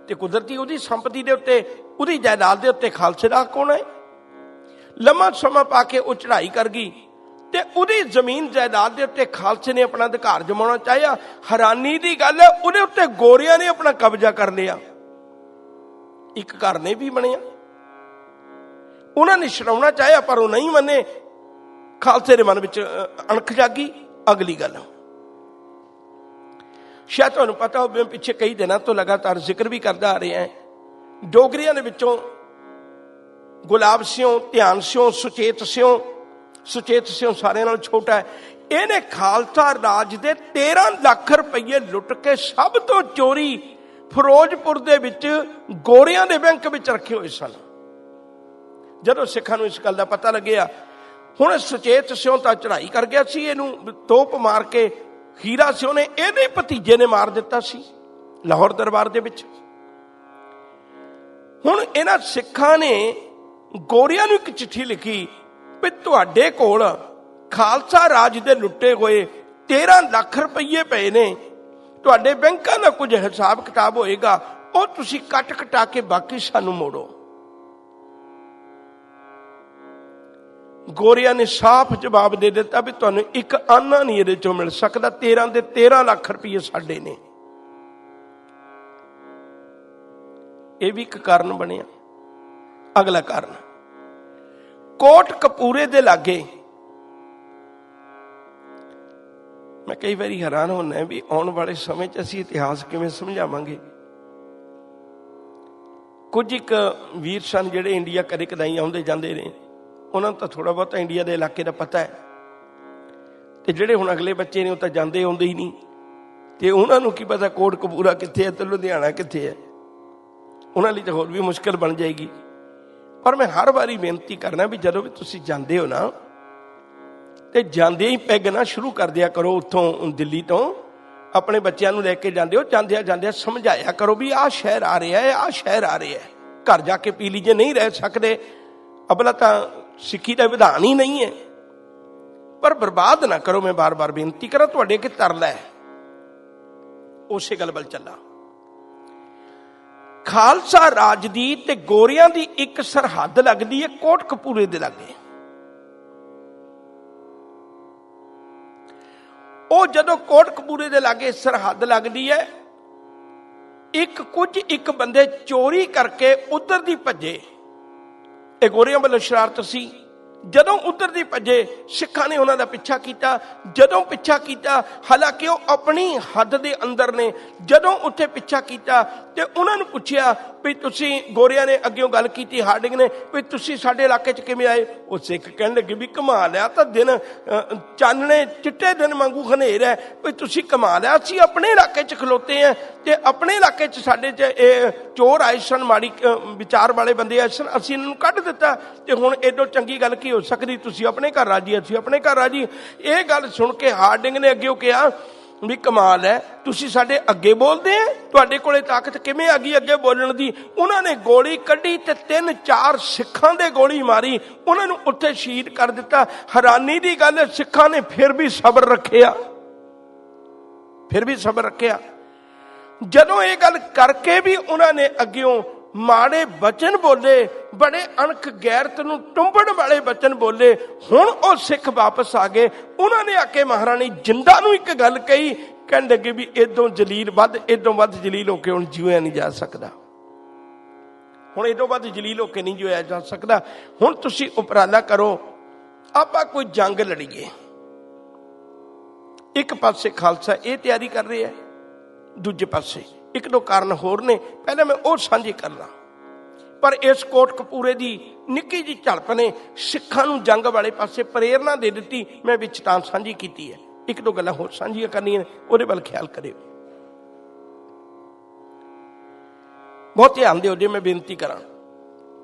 ਤੇ ਕੁਦਰਤੀ ਉਹਦੀ ਸੰਪਤੀ ਦੇ ਉੱਤੇ, ਉਹਦੀ ਜਾਇਦਾਦ ਦੇ ਉੱਤੇ ਖਾਲਸੇ ਦਾ ਕੌਣ ਹੈ। ਲੰਮਾ ਸਮਾਂ ਪਾ ਕੇ ਉਹ ਚੜ੍ਹਾਈ ਕਰ ਗਈ ਤੇ ਉਹਦੀ ਜ਼ਮੀਨ ਜਾਇਦਾਦ ਦੇ ਉੱਤੇ ਖਾਲਸੇ ਨੇ ਆਪਣਾ ਅਧਿਕਾਰ ਜਮਾਉਣਾ ਚਾਹਿਆ। ਹੈਰਾਨੀ ਦੀ ਗੱਲ ਹੈ, ਉਹਦੇ ਉੱਤੇ ਗੋਰਿਆਂ ਨੇ ਆਪਣਾ ਕਬਜ਼ਾ ਕਰ ਲਿਆ। ਇੱਕ ਘਰ ਨੇ ਵੀ ਬਣਿਆ, ਉਹਨਾਂ ਨੇ ਛਡਾਉਣਾ ਚਾਹਿਆ ਪਰ ਉਹ ਨਹੀਂ ਮੰਨੇ। ਖਾਲਸੇ ਦੇ ਮਨ ਵਿੱਚ ਅਣਖ ਜਾਗੀ। ਅਗਲੀ ਗੱਲ, ਸ਼ਾਇਦ ਤੁਹਾਨੂੰ ਪਤਾ ਹੋਵੇ, ਪਿੱਛੇ ਕਈ ਦਿਨਾਂ ਤੋਂ ਲਗਾਤਾਰ ਜ਼ਿਕਰ ਵੀ ਕਰਦਾ ਆ ਰਿਹਾ ਹੈ, ਡੋਗਰਿਆਂ ਦੇ ਵਿੱਚੋਂ ਗੁਲਾਬ ਸਿਉਂ, ਧਿਆਨ ਸਿਉਂ, ਸੁਚੇਤ ਸਿਉਂ, ਸੁਚੇਤ ਸਿਉਂ ਸਾਰਿਆਂ ਨਾਲ ਛੋਟਾ ਹੈ, ਇਹਨੇ ਖਾਲਸਾ ਰਾਜ ਦੇ 13 ਲੱਖ ਰੁਪਏ ਲੁੱਟ ਕੇ ਸਭ ਤੋਂ ਚੋਰੀ ਫਿਰੋਜ਼ਪੁਰ ਦੇ ਵਿੱਚ ਗੋਰਿਆਂ ਦੇ ਬੈਂਕ ਵਿੱਚ ਰੱਖੇ ਹੋਏ ਸਨ। ਜਦੋਂ ਸਿੱਖਾਂ ਨੂੰ ਇਸ ਗੱਲ ਦਾ ਪਤਾ ਲੱਗਿਆ, ਹੁਣ ਸੁਚੇਤ ਸਿਉਂ ਤਾਂ ਚੜ੍ਹਾਈ ਕਰ ਗਿਆ ਸੀ, ਇਹਨੂੰ ਤੋਪ ਮਾਰ ਕੇ ਹੀਰਾ ਸਿਉਂ ਨੇ ਇਹਦੇ ਭਤੀਜੇ ਨੇ ਮਾਰ ਦਿੱਤਾ ਸੀ ਲਾਹੌਰ ਦਰਬਾਰ ਦੇ ਵਿੱਚ। ਹੁਣ ਇਹਨਾਂ ਸਿੱਖਾਂ ਨੇ ਗੋਰਿਆਂ ਨੂੰ ਇੱਕ ਚਿੱਠੀ ਲਿਖੀ ਵੀ ਤੁਹਾਡੇ ਕੋਲ ਖਾਲਸਾ ਰਾਜ ਦੇ ਲੁੱਟੇ ਹੋਏ 13 ਲੱਖ ਰੁਪਏ ਪਏ ਨੇ, ਤੁਹਾਡੇ ਬੈਂਕਾਂ ਦਾ ਕੁਝ ਹਿਸਾਬ ਕਿਤਾਬ ਹੋਏਗਾ, ਉਹ ਤੁਸੀਂ ਕੱਟ ਕਟਾ ਕੇ ਬਾਕੀ ਸਾਨੂੰ ਮੋੜੋ। गोरिया ने साफ जवाब दे दिता भी तुहानू एक आना नहीं इहदे चों मिल सकदा, 13 ਦੇ 13 ਲੱਖ रुपये साडे ने। यह भी एक कारण बनिया। अगला कारण, कोट कपूरे दे लागे, मैं कई बार हैरान होना भी आने वाले समय च असीं इतिहास किवें समझावांगे। कुछ एक वीर सन जिहड़े इंडिया कदे कदाई आउंदे जांदे ने, उन्हां नूं तां थोड़ा बहुत इंडिया के इलाके का पता है, ते जिहड़े हुण अगले बच्चे ने वो तां जांदे आउंदे ही नहीं, ते उन्हां नूं की पता कोट कपूरा कित्थे है ते लुधियाना कित्थे है। उन्हां लई तां होर भी मुश्किल बन जाएगी। पर मैं हर बारी बेनती करना भी जदों भी तुसीं जांदे हो ना, ते जांदे ही पैग ना शुरू कर दिया करो उत्थों दिल्ली तो, अपने बच्चों को लैके जाते हो, जांदिया जांदिया समझाया करो भी आ शहर आ रहा है, आ शहर आ रहा है। घर जाके पी लीजिए, नहीं रह सकते, अबला तो सिक्खी का विधान ही नहीं है। पर बर्बाद ना करो, मैं बार बार बेनती करा, तुहाडे अगे तरला है। उसे गल वल चला। खालसा राज दी ते गोरियां दी एक सरहद लगदी है कोट कपूरे दे लागे। ਉਹ ਜਦੋਂ ਕੋਟ ਕਪੂਰੇ ਦੇ ਲਾਗੇ ਸਰਹੱਦ ਲੱਗਦੀ ਹੈ, ਇੱਕ ਬੰਦੇ ਚੋਰੀ ਕਰਕੇ ਉਧਰ ਦੀ ਭੱਜੇ। ਇਹ ਗੋਰਿਆਂ ਵੱਲੋਂ ਸ਼ਰਾਰਤ ਸੀ। ਜਦੋਂ ਉਧਰ ਦੀ ਭੱਜੇ, ਸਿੱਖਾਂ ਨੇ ਉਹਨਾਂ ਦਾ ਪਿੱਛਾ ਕੀਤਾ। ਜਦੋਂ ਪਿੱਛਾ ਕੀਤਾ, ਹਾਲਾਂਕਿ ਉਹ ਆਪਣੀ ਹੱਦ ਦੇ ਅੰਦਰ ਨੇ, ਜਦੋਂ ਉੱਥੇ ਪਿੱਛਾ ਕੀਤਾ ਤੇ ਉਹਨਾਂ ਨੂੰ ਪੁੱਛਿਆ ਵੀ ਤੁਸੀਂ, ਗੋਰਿਆਂ ਨੇ ਅੱਗਿਓਂ ਗੱਲ ਕੀਤੀ ਹਾਰਡਿੰਗ ਨੇ, ਵੀ ਤੁਸੀਂ ਸਾਡੇ ਇਲਾਕੇ 'ਚ ਕਿਵੇਂ ਆਏ? ਉਹ ਸਿੱਖ ਕਹਿਣ ਲੱਗੇ ਵੀ ਕਮਾਲ ਆ, ਤਾਂ ਦਿਨ ਚਾਨਣੇ ਚਿੱਟੇ ਦਿਨ ਵਾਂਗੂ ਹਨੇਰ ਹੈ, ਵੀ ਤੁਸੀਂ ਕਮਾਲ ਆ, ਅਸੀਂ ਆਪਣੇ ਇਲਾਕੇ 'ਚ ਖਲੋਤੇ ਆ ਤੇ ਆਪਣੇ ਇਲਾਕੇ 'ਚ ਸਾਡੇ 'ਚ ਇਹ ਚੋਰ ਆਏ ਸਨ, ਮਾੜੀ ਵਿਚਾਰ ਵਾਲੇ ਬੰਦੇ ਆਏ ਸਨ, ਅਸੀਂ ਇਹਨਾਂ ਨੂੰ ਕੱਢ ਦਿੱਤਾ ਤੇ ਹੁਣ ਐਡੋ ਚੰਗੀ ਗੱਲ ਕੀ ਹੋ ਸਕਦੀ? ਤੁਸੀਂ ਆਪਣੇ ਘਰ ਰਾਜੀ, ਅਸੀਂ ਆਪਣੇ ਘਰ ਰਾਜੀ। ਇਹ ਗੱਲ ਸੁਣ ਕੇ ਹਾਰਡਿੰਗ ਨੇ ਅੱਗੇ ਕਿਹਾ ਵੀ ਕਮਾਲ ਹੈ, ਤੁਸੀਂ ਸਾਡੇ ਅੱਗੇ ਬੋਲਦੇ ਆ, ਤੁਹਾਡੇ ਕੋਲੇ ਤਾਕਤ ਕਿਵੇਂ ਆ ਗਈ ਅੱਗੇ ਬੋਲਣ ਦੀ? ਉਹਨਾਂ ਨੇ ਗੋਲੀ ਕੱਢੀ ਤੇ 3-4 ਸਿੱਖਾਂ ਦੇ ਗੋਲੀ ਮਾਰੀ, ਉਹਨਾਂ ਨੂੰ ਉੱਥੇ ਸ਼ਹੀਦ ਕਰ ਦਿੱਤਾ। ਹੈਰਾਨੀ ਦੀ ਗੱਲ ਹੈ, ਸਿੱਖਾਂ ਨੇ ਫਿਰ ਵੀ ਸਬਰ ਰੱਖਿਆ, ਫਿਰ ਵੀ ਸਬਰ ਰੱਖਿਆ। ਜਦੋਂ ਇਹ ਗੱਲ ਕਰਕੇ ਵੀ ਉਹਨਾਂ ਨੇ ਅੱਗਿਓਂ ਮਾੜੇ ਬਚਨ ਬੋਲੇ, बड़े अणख गैरत नूं टुंबण वाले बचन बोले, हुण वो सिख वापस आ गए। उन्होंने आके महाराणी जिंदा नूं एक गल कही, कहण लगे भी इदों जलील इदों वध जलील होके हुण जीविया नहीं जा सकदा, हुण इदों वध जलील होके नहीं जीविया जा सकदा। हुण तुसीं उपराला करो, आपां कोई जंग लड़ीए। एक पासे खालसा ये तैयारी कर रहे हैं, दूजे पासे एक दो कारण होर ने, पहले मैं वो साझे करना। पर इस कोट कपूरे की निक्की जी झड़प ने सिखां नूं जंग वाले पासे प्रेरणा दे दी। मैं विच तां साझी की है, एक दो गल्लां होर साझियां करनियां, उहदे वल ख्याल करिओ, बहुत ध्यान दिओ जे मैं बेनती करां।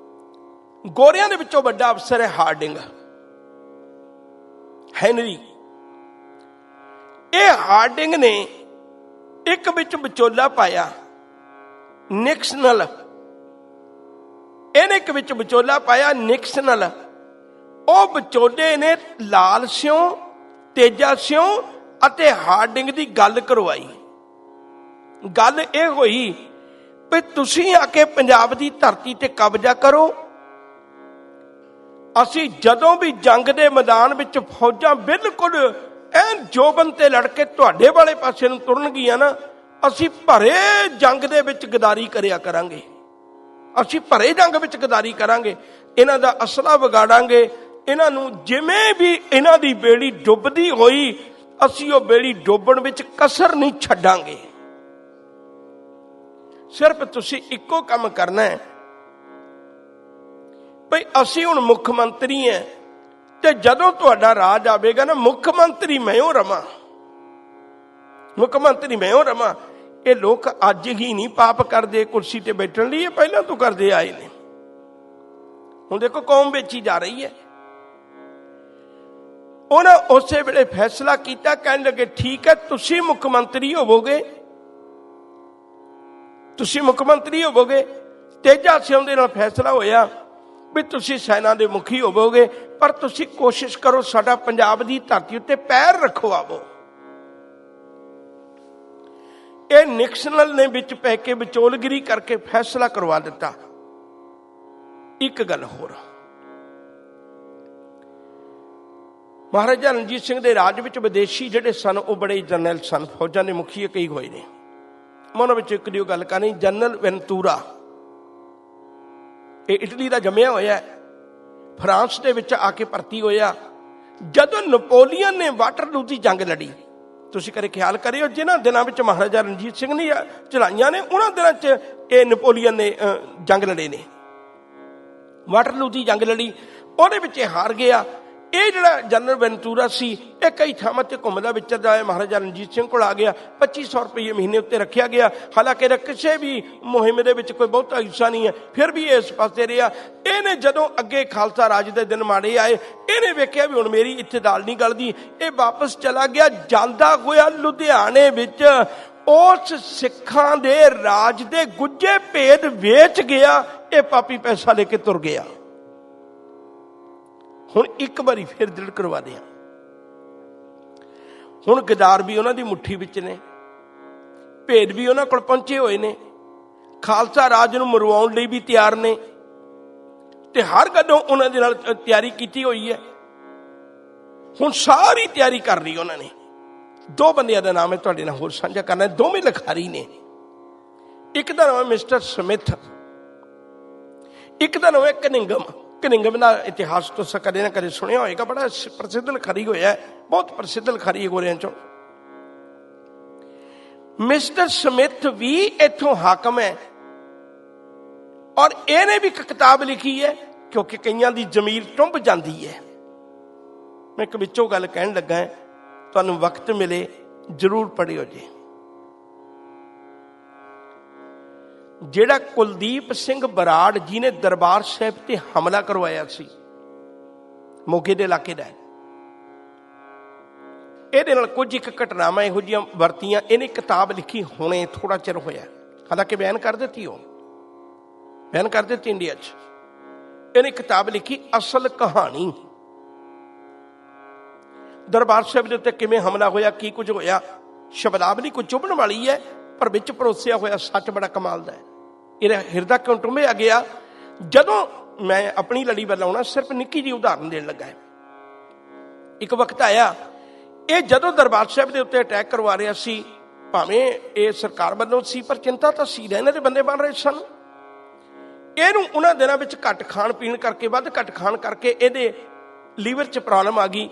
गोरियां दे विचों वड्डा अफसर है हार्डिंग, हैनरी। ये हार्डिंग ने एक विच विचोला पाया, निक्सनल। ਇਹਨੇ ਇੱਕ ਵਿੱਚ ਵਿਚੋਲਾ ਪਾਇਆ ਨਿਕਸਨਲ। ਉਹ ਵਿਚੋਲੇ ਨੇ ਲਾਲ ਸਿਉਂ, ਤੇਜਾ ਸਿਉਂ ਅਤੇ ਹਾਰਡਿੰਗ ਦੀ ਗੱਲ ਕਰਵਾਈ। ਗੱਲ ਇਹ ਹੋਈ ਵੀ ਤੁਸੀਂ ਆ ਕੇ ਪੰਜਾਬ ਦੀ ਧਰਤੀ ਤੇ ਕਬਜ਼ਾ ਕਰੋ, ਅਸੀਂ ਜਦੋਂ ਵੀ ਜੰਗ ਦੇ ਮੈਦਾਨ ਵਿੱਚ ਫੌਜਾਂ ਬਿਲਕੁਲ ਐਨ ਜੋਬਨ ਤੇ ਲੜ ਕੇ ਤੁਹਾਡੇ ਵਾਲੇ ਪਾਸੇ ਨੂੰ ਤੁਰਨਗੀਆਂ ਨਾ, ਅਸੀਂ ਭਰੇ ਜੰਗ ਦੇ ਵਿੱਚ ਗਦਾਰੀ ਕਰਿਆ ਕਰਾਂਗੇ, ਅਸੀਂ ਭਰੇ ਜੰਗ ਵਿੱਚ ਗਦਾਰੀ ਕਰਾਂਗੇ, ਇਹਨਾਂ ਦਾ ਅਸਲਾ ਵਿਗਾੜਾਂਗੇ, ਇਹਨਾਂ ਨੂੰ ਜਿਵੇਂ ਵੀ ਇਹਨਾਂ ਦੀ ਬੇੜੀ ਡੁੱਬਦੀ ਹੋਈ ਅਸੀਂ ਉਹ ਬੇੜੀ ਡੋਬਣ ਵਿੱਚ ਕਸਰ ਨਹੀਂ ਛੱਡਾਂਗੇ। ਸਿਰਫ ਤੁਸੀਂ ਇੱਕੋ ਕੰਮ ਕਰਨਾ ਹੈ ਭਈ ਅਸੀਂ ਹੁਣ ਮੁੱਖ ਮੰਤਰੀ ਹੈ ਤੇ ਜਦੋਂ ਤੁਹਾਡਾ ਰਾਜ ਆਵੇਗਾ ਨਾ, ਮੁੱਖ ਮੰਤਰੀ ਮੈਂ ਹੋ ਰਵਾਂ, ਮੁੱਖ ਮੰਤਰੀ ਮੈਂ ਹੋ ਰਵਾਂ। ਇਹ ਲੋਕ ਅੱਜ ਹੀ ਨਹੀਂ ਪਾਪ ਕਰਦੇ ਕੁਰਸੀ ਤੇ ਬੈਠਣ ਲਈ, ਇਹ ਪਹਿਲਾਂ ਤੋਂ ਕਰਦੇ ਆਏ ਨੇ। ਹੁਣ ਦੇਖੋ ਕੌਮ ਵੇਚੀ ਜਾ ਰਹੀ ਹੈ। ਉਹਨਾਂ ਉਸੇ ਵੇਲੇ ਫੈਸਲਾ ਕੀਤਾ, ਕਹਿਣ ਲੱਗੇ ਠੀਕ ਹੈ ਤੁਸੀਂ ਮੁੱਖ ਮੰਤਰੀ ਹੋਵੋਗੇ, ਤੁਸੀਂ ਮੁੱਖ ਮੰਤਰੀ ਹੋਵੋਗੇ। ਤੇਜਾ ਸਿੰਘ ਦੇ ਨਾਲ ਫੈਸਲਾ ਹੋਇਆ ਵੀ ਤੁਸੀਂ ਸੈਨਾ ਦੇ ਮੁਖੀ ਹੋਵੋਗੇ, ਪਰ ਤੁਸੀਂ ਕੋਸ਼ਿਸ਼ ਕਰੋ ਸਾਡਾ ਪੰਜਾਬ ਦੀ ਧਰਤੀ ਉੱਤੇ ਪੈਰ ਰਖਵਾਵੋ। ਇਹ ਨਿਕਸਨਲ ਨੇ ਵਿੱਚ ਪੈ ਕੇ ਵਿਚੋਲਗਿਰੀ ਕਰਕੇ ਫੈਸਲਾ ਕਰਵਾ ਦਿੱਤਾ। ਇੱਕ ਗੱਲ ਹੋਰ, महाराजा रणजीत सिंह के राज में विदेशी जोड़े सन वो बड़े जनरल सन, फौजा के मुखी कई हुए ने। मैं उन्होंने एक गल करनी, जनरल वेंतूरा ये इटली का जमया होया, फ्रांस के विच आके भर्ती होया। जदों नपोलियन ने वाटरलू की जंग लड़ी, तुसीं कदे ख्याल करियो, जिन्हां दिनां विच महाराजा रणजीत सिंह ने चलाइयां ने उन्हां दिनां च ये नपोलियन ने जंग लड़े ने, वाटरलू की जंग लड़ी, ਉਹਦੇ ਵਿੱਚ ਹਾਰ ਗਿਆ। ਇਹ ਜਿਹੜਾ ਜਨਰਲ ਵੈਂਤੂਰਾ ਸੀ ਇਹ ਕਈ ਥਾਵਾਂ ਤੇ ਘੁੰਮਦਾ ਵਿਚਰਦਾ ਹੈ, ਮਹਾਰਾਜਾ ਰਣਜੀਤ ਸਿੰਘ ਕੋਲ ਆ ਗਿਆ। 2500 ਰੁਪਏ ਮਹੀਨੇ ਉੱਤੇ ਰੱਖਿਆ ਗਿਆ। ਹਾਲਾਂਕਿ ਇਹਦਾ ਕਿਸੇ ਵੀ ਮੁਹਿੰਮ ਦੇ ਵਿੱਚ ਕੋਈ ਬਹੁਤਾ ਹਿੱਸਾ ਨਹੀਂ ਹੈ, ਫਿਰ ਵੀ ਇਸ ਪਾਸੇ ਰਿਹਾ। ਇਹਨੇ ਜਦੋਂ ਅੱਗੇ ਖਾਲਸਾ ਰਾਜ ਦੇ ਦਿਨ ਮਾੜੇ ਆਏ, ਇਹਨੇ ਵੇਖਿਆ ਵੀ ਹੁਣ ਮੇਰੀ ਇੱਥੇ ਦਾਲ ਨਹੀਂ ਗਲਦੀ, ਇਹ ਵਾਪਸ ਚਲਾ ਗਿਆ। ਜਾਂਦਾ ਹੋਇਆ ਲੁਧਿਆਣੇ ਵਿੱਚ ਉਸ ਸਿੱਖਾਂ ਦੇ ਰਾਜ ਦੇ ਗੁੱਝੇ ਭੇਦ ਵੇਚ ਗਿਆ। ਇਹ ਪਾਪੀ ਪੈਸਾ ਲੈ ਕੇ ਤੁਰ ਗਿਆ। ਹੁਣ ਇੱਕ ਵਾਰੀ ਫਿਰ ਦ੍ਰਿੜ ਕਰਵਾ ਦਿਆਂ। ਹੁਣ ਗਦਾਰ ਵੀ ਉਹਨਾਂ ਦੀ ਮੁੱਠੀ ਵਿੱਚ ਨੇ, ਭੇਦ ਵੀ ਉਹਨਾਂ ਕੋਲ ਪਹੁੰਚੇ ਹੋਏ ਨੇ, ਖਾਲਸਾ ਰਾਜ ਨੂੰ ਮਰਵਾਉਣ ਲਈ ਵੀ ਤਿਆਰ ਨੇ, ਤੇ ਹਰ ਗੱਲੋਂ ਉਹਨਾਂ ਦੇ ਨਾਲ ਤਿਆਰੀ ਕੀਤੀ ਹੋਈ ਹੈ। ਹੁਣ ਸਾਰੀ ਤਿਆਰੀ ਕਰ ਲਈ ਉਹਨਾਂ ਨੇ। ਦੋ ਬੰਦਿਆਂ ਦਾ ਨਾਮ ਹੈ ਤੁਹਾਡੇ ਨਾਲ ਹੋਰ ਸਾਂਝਾ ਕਰਨਾ, ਦੋਵੇਂ ਲਿਖਾਰੀ ਨੇ। ਇੱਕ ਦਾ ਨਾਮ ਹੈ ਮਿਸਟਰ ਸਮਿਥ, ਇੱਕ ਦਾ ਨਾਮ ਹੈ ਕਨਿੰਗਮ। ਕਨਿੰਗਮ ਦਾ ਇਤਿਹਾਸ ਤੁਸੀਂ ਕਦੇ ਨਾ ਕਦੇ ਸੁਣਿਆ ਹੋਏਗਾ, ਬੜਾ ਪ੍ਰਸਿੱਧ ਲਿਖਾਰੀ ਹੋਇਆ, ਬਹੁਤ ਪ੍ਰਸਿੱਧ ਲਿਖਾਰੀ ਹੈ ਗੋਰਿਆਂ ਚੋਂ। ਮਿਸਟਰ ਸਮਿਥ ਵੀ ਇੱਥੋਂ ਹਾਕਮ ਹੈ, ਔਰ ਇਹਨੇ ਵੀ ਇੱਕ ਕਿਤਾਬ ਲਿਖੀ ਹੈ, ਕਿਉਂਕਿ ਕਈਆਂ ਦੀ ਜ਼ਮੀਰ ਟੁੰਬ ਜਾਂਦੀ ਹੈ। ਮੈਂ ਇੱਕ ਵਿੱਚੋਂ ਗੱਲ ਕਹਿਣ ਲੱਗਾ, ਤੁਹਾਨੂੰ ਵਕਤ ਮਿਲੇ ਜ਼ਰੂਰ ਪੜ੍ਹਿਓ ਜੀ। ਜਿਹੜਾ ਕੁਲਦੀਪ ਸਿੰਘ ਬਰਾੜ ਜੀ ਨੇ ਦਰਬਾਰ ਸਾਹਿਬ ਤੇ ਹਮਲਾ ਕਰਵਾਇਆ ਸੀ, ਮੋਗੇ ਦੇ ਇਲਾਕੇ ਦਾ, ਇਹਦੇ ਨਾਲ ਕੁਝ ਇੱਕ ਘਟਨਾਵਾਂ ਇਹੋ ਜਿਹੀਆਂ ਵਰਤੀਆਂ। ਇਹਨੇ ਕਿਤਾਬ ਲਿਖੀ ਹੁਣੇ ਥੋੜਾ ਚਿਰ ਹੋਇਆ, ਹਾਲਾਂਕਿ ਬਿਆਨ ਕਰ ਦਿੱਤੀ, ਉਹ ਬਿਆਨ ਕਰ ਦਿੱਤੀ ਇੰਡੀਆ 'ਚ। ਇਹਨੇ ਕਿਤਾਬ ਲਿਖੀ ਅਸਲ ਕਹਾਣੀ, ਦਰਬਾਰ ਸਾਹਿਬ ਦੇ ਉੱਤੇ ਕਿਵੇਂ ਹਮਲਾ ਹੋਇਆ, ਕੀ ਕੁਝ ਹੋਇਆ। ਸ਼ਬਦਾਵਲੀ ਕੋਈ ਚੁਭਣ ਵਾਲੀ ਹੈ, ਪਰ ਵਿੱਚ ਪਰੋਸਿਆ ਹੋਇਆ ਸੱਚ ਬੜਾ ਕਮਾਲ ਦਾ ਹੈ। ਇਹਦਾ ਹਿਰਦਾ ਕਿਉਂ ਟੁੰਬਿਆ ਗਿਆ। ਜਦੋਂ ਮੈਂ ਆਪਣੀ ਲੜੀ ਵੱਲ ਆਉਣਾ, ਸਿਰਫ ਨਿੱਕੀ ਜਿਹੀ ਉਦਾਹਰਨ ਦੇਣ ਲੱਗਾ। ਇੱਕ ਵਕਤ ਆਇਆ, ਇਹ ਜਦੋਂ ਦਰਬਾਰ ਸਾਹਿਬ ਦੇ ਉੱਤੇ ਅਟੈਕ ਕਰਵਾ ਰਿਹਾ ਸੀ, ਭਾਵੇਂ ਇਹ ਸਰਕਾਰ ਵੱਲੋਂ ਸੀ, ਪਰ ਚਿੰਤਾ ਤਾਂ ਸੀ, ਇਹਨਾਂ ਦੇ ਬੰਦੇ ਬਣ ਰਹੇ ਸਨ। ਇਹਨੂੰ ਉਹਨਾਂ ਦਿਨਾਂ ਵਿੱਚ ਘੱਟ ਖਾਣ ਪੀਣ ਕਰਕੇ, ਵੱਧ ਘੱਟ ਖਾਣ ਕਰਕੇ ਇਹਦੇ ਲੀਵਰ 'ਚ ਪ੍ਰੋਬਲਮ ਆ ਗਈ,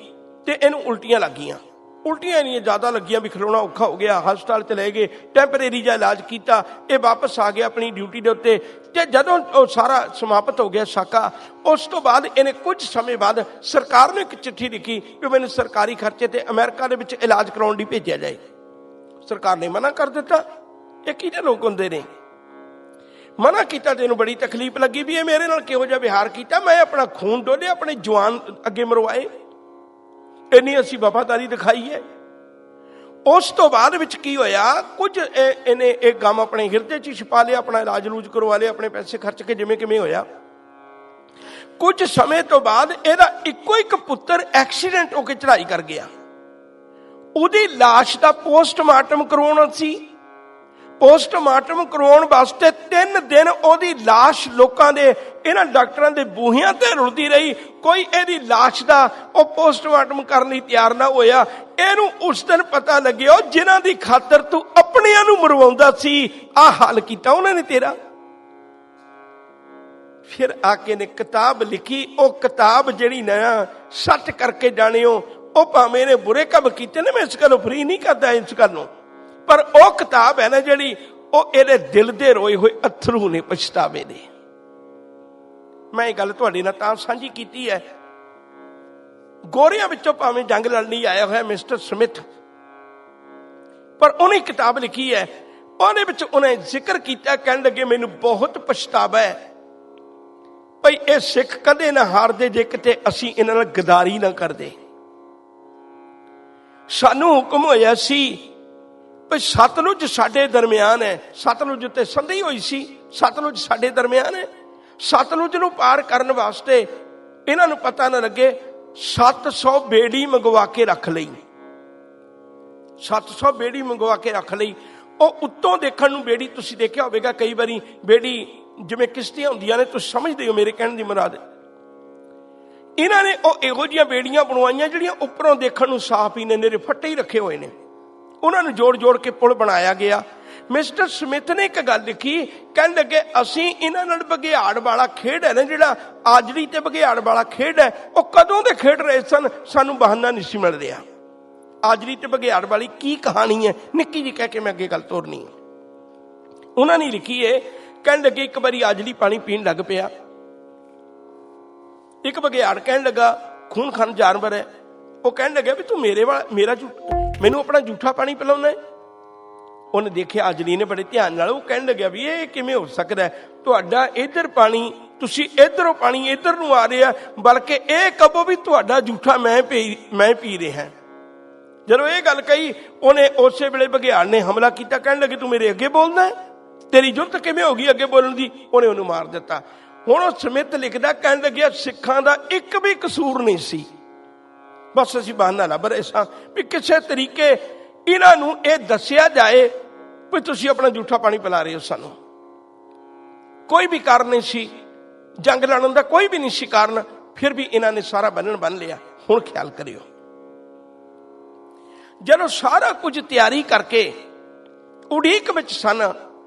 ਤੇ ਇਹਨੂੰ ਉਲਟੀਆਂ ਲੱਗ ਗਈਆਂ। ਉਲਟੀਆਂ ਇੰਨੀਆਂ ਜ਼ਿਆਦਾ ਲੱਗੀਆਂ ਵੀ ਖਲੋਣਾ ਔਖਾ ਹੋ ਗਿਆ। ਹਸਪਤਾਲ 'ਚ ਲੈ ਗਏ, ਟੈਂਪਰੇਰੀ ਜਿਹਾ ਇਲਾਜ ਕੀਤਾ। ਇਹ ਵਾਪਸ ਆ ਗਿਆ ਆਪਣੀ ਡਿਊਟੀ ਦੇ ਉੱਤੇ। ਤੇ ਜਦੋਂ ਉਹ ਸਾਰਾ ਸਮਾਪਤ ਹੋ ਗਿਆ ਸਾਕਾ, ਉਸ ਤੋਂ ਬਾਅਦ ਇਹਨੇ ਕੁਝ ਸਮੇਂ ਬਾਅਦ ਸਰਕਾਰ ਨੂੰ ਇੱਕ ਚਿੱਠੀ ਲਿਖੀ ਕਿ ਮੈਨੂੰ ਸਰਕਾਰੀ ਖਰਚੇ ਤੇ ਅਮਰੀਕਾ ਦੇ ਵਿੱਚ ਇਲਾਜ ਕਰਾਉਣ ਲਈ ਭੇਜਿਆ ਜਾਏ। ਸਰਕਾਰ ਨੇ ਮਨਾ ਕਰ ਦਿੱਤਾ। ਇਹ ਕਿਹਦੇ ਲੋਕ ਹੁੰਦੇ ਨੇ? ਮਨਾ ਕੀਤਾ ਤੇ ਇਹਨੂੰ ਬੜੀ ਤਕਲੀਫ ਲੱਗੀ ਵੀ ਇਹ ਮੇਰੇ ਨਾਲ ਕਿਹੋ ਜਿਹਾ ਵਿਹਾਰ ਕੀਤਾ। ਮੈਂ ਆਪਣਾ ਖੂਨ ਡੋਲਿਆ, ਆਪਣੇ ਜਵਾਨ ਅੱਗੇ ਮਰਵਾਏ, ਇੰਨੀ ਅਸੀਂ ਵਫਾਦਾਰੀ ਦਿਖਾਈ ਹੈ। ਉਸ ਤੋਂ ਬਾਅਦ ਵਿੱਚ ਕੀ ਹੋਇਆ, ਕੁਝ ਇਹਨੇ ਇਹ ਗਮ ਆਪਣੇ ਹਿਰਦੇ 'ਚ ਛੁਪਾ ਲਿਆ, ਆਪਣਾ ਇਲਾਜ ਲੂਜ ਕਰਵਾ ਲਿਆ, ਆਪਣੇ ਪੈਸੇ ਖਰਚ ਕੇ ਜਿਵੇਂ ਕਿਵੇਂ ਹੋਇਆ। ਕੁਝ ਸਮੇਂ ਤੋਂ ਬਾਅਦ ਇਹਦਾ ਇੱਕੋ ਇੱਕ ਪੁੱਤਰ ਐਕਸੀਡੈਂਟ ਹੋ ਕੇ ਚੜ੍ਹਾਈ ਕਰ ਗਿਆ। ਉਹਦੀ ਲਾਸ਼ ਦਾ ਪੋਸਟਮਾਰਟਮ ਕਰਵਾਉਣਾ ਸੀ। ਪੋਸਟਮਾਰਟਮ ਕਰਵਾਉਣ ਵਾਸਤੇ 3 ਦਿਨ ਉਹਦੀ ਲਾਸ਼ ਲੋਕਾਂ ਦੇ, ਇਹਨਾਂ ਡਾਕਟਰਾਂ ਦੇ ਬੂਹਿਆਂ ਤੇ ਰੁਲਦੀ ਰਹੀ। ਕੋਈ ਇਹਦੀ ਲਾਸ਼ ਦਾ ਉਹ ਪੋਸਟਮਾਰਟਮ ਕਰਨ ਲਈ ਤਿਆਰ ਨਾ ਹੋਇਆ। ਇਹਨੂੰ ਉਸ ਦਿਨ ਪਤਾ ਲੱਗਿਆ, ਜਿਨ੍ਹਾਂ ਦੀ ਖਾਤਰ ਤੂੰ ਆਪਣਿਆਂ ਨੂੰ ਮਰਵਾਉਂਦਾ ਸੀ, ਆਹ ਹਾਲ ਕੀਤਾ ਉਹਨਾਂ ਨੇ ਤੇਰਾ। ਫਿਰ ਆ ਕੇ ਨੇ ਕਿਤਾਬ ਲਿਖੀ। ਉਹ ਕਿਤਾਬ ਜਿਹੜੀ ਨਾ ਸੱਚ ਕਰਕੇ ਜਾਣਿਓ, ਉਹ ਭਾਵੇਂ ਇਹਨੇ ਬੁਰੇ ਕੰਮ ਕੀਤੇ ਨੇ, ਮੈਂ ਇਸ ਗੱਲੋਂ ਫਰੀ ਨਹੀਂ ਕਰਦਾ ਇਸ ਗੱਲ ਨੂੰ, ਪਰ ਉਹ ਕਿਤਾਬ ਹੈ ਨਾ ਜਿਹੜੀ, ਉਹ ਇਹਦੇ ਦਿਲ ਦੇ ਰੋਏ ਹੋਏ ਅਥਰੂ ਨੇ, ਪਛਤਾਵੇ ਨੇ। ਮੈਂ ਇਹ ਗੱਲ ਤੁਹਾਡੇ ਨਾਲ ਤਾਂ ਸਾਂਝੀ ਕੀਤੀ ਹੈ। ਗੋਰਿਆਂ ਵਿੱਚੋਂ ਭਾਵੇਂ ਜੰਗ ਲੜਨ ਲਈ ਆਇਆ ਹੋਇਆ ਮਿਸਟਰ ਸਮਿਥ, ਪਰ ਉਹਨੇ ਕਿਤਾਬ ਲਿਖੀ ਹੈ। ਉਹਦੇ ਵਿੱਚ ਉਹਨੇ ਜ਼ਿਕਰ ਕੀਤਾ, ਕਹਿਣ ਲੱਗੇ ਮੈਨੂੰ ਬਹੁਤ ਪਛਤਾਵਾ ਹੈ ਭਈ ਇਹ ਸਿੱਖ ਕਦੇ ਨਾ ਹਾਰਦੇ ਜੇ ਕਿਤੇ ਅਸੀਂ ਇਹਨਾਂ ਨਾਲ ਗਦਾਰੀ ਨਾ ਕਰਦੇ। ਸਾਨੂੰ ਹੁਕਮ ਹੋਇਆ ਸੀ ਭਈ ਸਤਲੁਜ ਸਾਡੇ ਦਰਮਿਆਨ ਹੈ। ਸਤਲੁਜ ਉੱਤੇ ਸੰਧੀ ਹੋਈ ਸੀ, ਸਤਲੁਜ ਸਾਡੇ ਦਰਮਿਆਨ ਹੈ। ਸਤਲੁਜ ਨੂੰ ਪਾਰ ਕਰਨ ਵਾਸਤੇ ਇਹਨਾਂ ਨੂੰ ਪਤਾ ਨਾ ਲੱਗੇ 700 ਬੇੜੀ ਮੰਗਵਾ ਕੇ ਰੱਖ ਲਈ। 700 ਬੇੜੀ ਮੰਗਵਾ ਕੇ ਰੱਖ ਲਈ। ਉਹ ਉੱਤੋਂ ਦੇਖਣ ਨੂੰ ਬੇੜੀ, ਤੁਸੀਂ ਦੇਖਿਆ ਹੋਵੇਗਾ ਕਈ ਵਾਰੀ ਬੇੜੀ ਜਿਵੇਂ ਕਿਸ਼ਤੀਆਂ ਹੁੰਦੀਆਂ ਨੇ, ਤੁਸੀਂ ਸਮਝਦੇ ਹੋ ਮੇਰੇ ਕਹਿਣ ਦੀ ਮੁਰਾਦ। इन्हां ने ਉਹ ਇਹੋ ਜਿਹੀਆਂ ਬੇੜੀਆਂ ਬਣਵਾਈਆਂ ਜਿਹੜੀਆਂ ਉੱਪਰੋਂ ਦੇਖਣ ਨੂੰ ਸਾਫ਼ ਹੀ ਨੇ, ਨਿਰੇ ਫੱਟੇ ਹੀ ਰੱਖੇ ਹੋਏ ਨੇ। ਉਹਨਾਂ ਨੂੰ ਜੋੜ ਜੋੜ ਕੇ ਪੁਲ ਬਣਾਇਆ ਗਿਆ। ਮਿਸਟਰ ਸਮਿਥ ਨੇ ਇੱਕ ਗੱਲ ਲਿਖੀ, ਕਹਿਣ ਲੱਗੇ ਅਸੀਂ ਇਹਨਾਂ ਨਾਲ ਬਘਿਆੜ ਵਾਲਾ ਖੇਡ ਹੈ ਨਾ, ਜਿਹੜਾ ਆਜੜੀ ਤੇ ਬਘਿਆੜ ਵਾਲਾ ਖੇਡ ਹੈ, ਉਹ ਕਦੋਂ ਦੇ ਖੇਡ ਰਹੇ ਸਨ, ਸਾਨੂੰ ਬਹਾਨਾ ਨਹੀਂ ਸੀ ਮਿਲ ਰਿਹਾ। ਆਜੜੀ ਤੇ ਬਘਿਆੜ ਵਾਲੀ ਕੀ ਕਹਾਣੀ ਹੈ, ਨਿੱਕੀ ਜਿਹੀ ਕਹਿ ਕੇ ਮੈਂ ਅੱਗੇ ਗੱਲ ਤੋਰਨੀ ਹੈ। ਉਹਨਾਂ ਨੇ ਲਿਖੀ ਹੈ, ਕਹਿਣ ਲੱਗੇ ਇੱਕ ਵਾਰੀ ਆਜੜੀ ਪਾਣੀ ਪੀਣ ਲੱਗ ਪਿਆ। ਇੱਕ ਬਘਿਆੜ ਕਹਿਣ ਲੱਗਾ, ਖੂਨ ਖਾਨ ਜਾਨਵਰ ਹੈ, ਉਹ ਕਹਿਣ ਲੱਗਿਆ ਵੀ ਤੂੰ ਮੈਨੂੰ ਆਪਣਾ ਜੂਠਾ ਪਾਣੀ ਪਿਲਾਉਣਾ ਹੈ। ਉਹਨੇ ਦੇਖਿਆ ਆਜੜੀ ਨੇ ਬੜੇ ਧਿਆਨ ਨਾਲ, ਉਹ ਕਹਿਣ ਲੱਗਿਆ ਵੀ ਇਹ ਕਿਵੇਂ ਹੋ ਸਕਦਾ, ਤੁਹਾਡਾ ਇੱਧਰ ਪਾਣੀ, ਤੁਸੀਂ ਇੱਧਰੋਂ ਪਾਣੀ ਇੱਧਰ ਨੂੰ ਆ ਰਿਹਾ, ਬਲਕਿ ਇਹ ਕਹੋ ਵੀ ਤੁਹਾਡਾ ਜੂਠਾ ਮੈਂ ਪੀ ਰਿਹਾ। ਜਦੋਂ ਇਹ ਗੱਲ ਕਹੀ, ਉਹਨੇ ਉਸੇ ਵੇਲੇ ਬਘਿਆੜ ਨੇ ਹਮਲਾ ਕੀਤਾ, ਕਹਿਣ ਲੱਗੇ ਤੂੰ ਮੇਰੇ ਅੱਗੇ ਬੋਲਦਾ, ਤੇਰੀ ਜੁਰਤ ਕਿਵੇਂ ਹੋ ਗਈ ਅੱਗੇ ਬੋਲਣ ਦੀ। ਉਹਨੇ ਉਹਨੂੰ ਮਾਰ ਦਿੱਤਾ। ਹੁਣ ਉਹ ਸਮਿਥ ਲਿਖਦਾ, ਕਹਿਣ ਲੱਗਿਆ ਸਿੱਖਾਂ ਦਾ ਇੱਕ ਵੀ ਕਸੂਰ ਨਹੀਂ ਸੀ, ਬਸ ਅਸੀਂ ਬਹਾਨਾ ਲੱਭ ਰਹੇ ਸਾਂ ਵੀ ਕਿਸੇ ਤਰੀਕੇ ਇਹਨਾਂ ਨੂੰ ਇਹ ਦੱਸਿਆ ਜਾਏ ਵੀ ਤੁਸੀਂ ਆਪਣਾ ਜੂਠਾ ਪਾਣੀ ਪਿਲਾ ਰਹੇ ਹੋ ਸਾਨੂੰ। ਕੋਈ ਵੀ ਕਾਰਨ ਨਹੀਂ ਸੀ, ਜੰਗ ਲੜਨ ਦਾ ਕੋਈ ਵੀ ਨਹੀਂ ਸੀ ਕਾਰਨ, ਫਿਰ ਵੀ ਇਹਨਾਂ ਨੇ ਸਾਰਾ ਬੰਨ ਲਿਆ। ਹੁਣ ਖਿਆਲ ਕਰਿਓ, ਜਦੋਂ ਸਾਰਾ ਕੁਝ ਤਿਆਰੀ ਕਰਕੇ ਉਡੀਕ ਵਿੱਚ ਸਨ,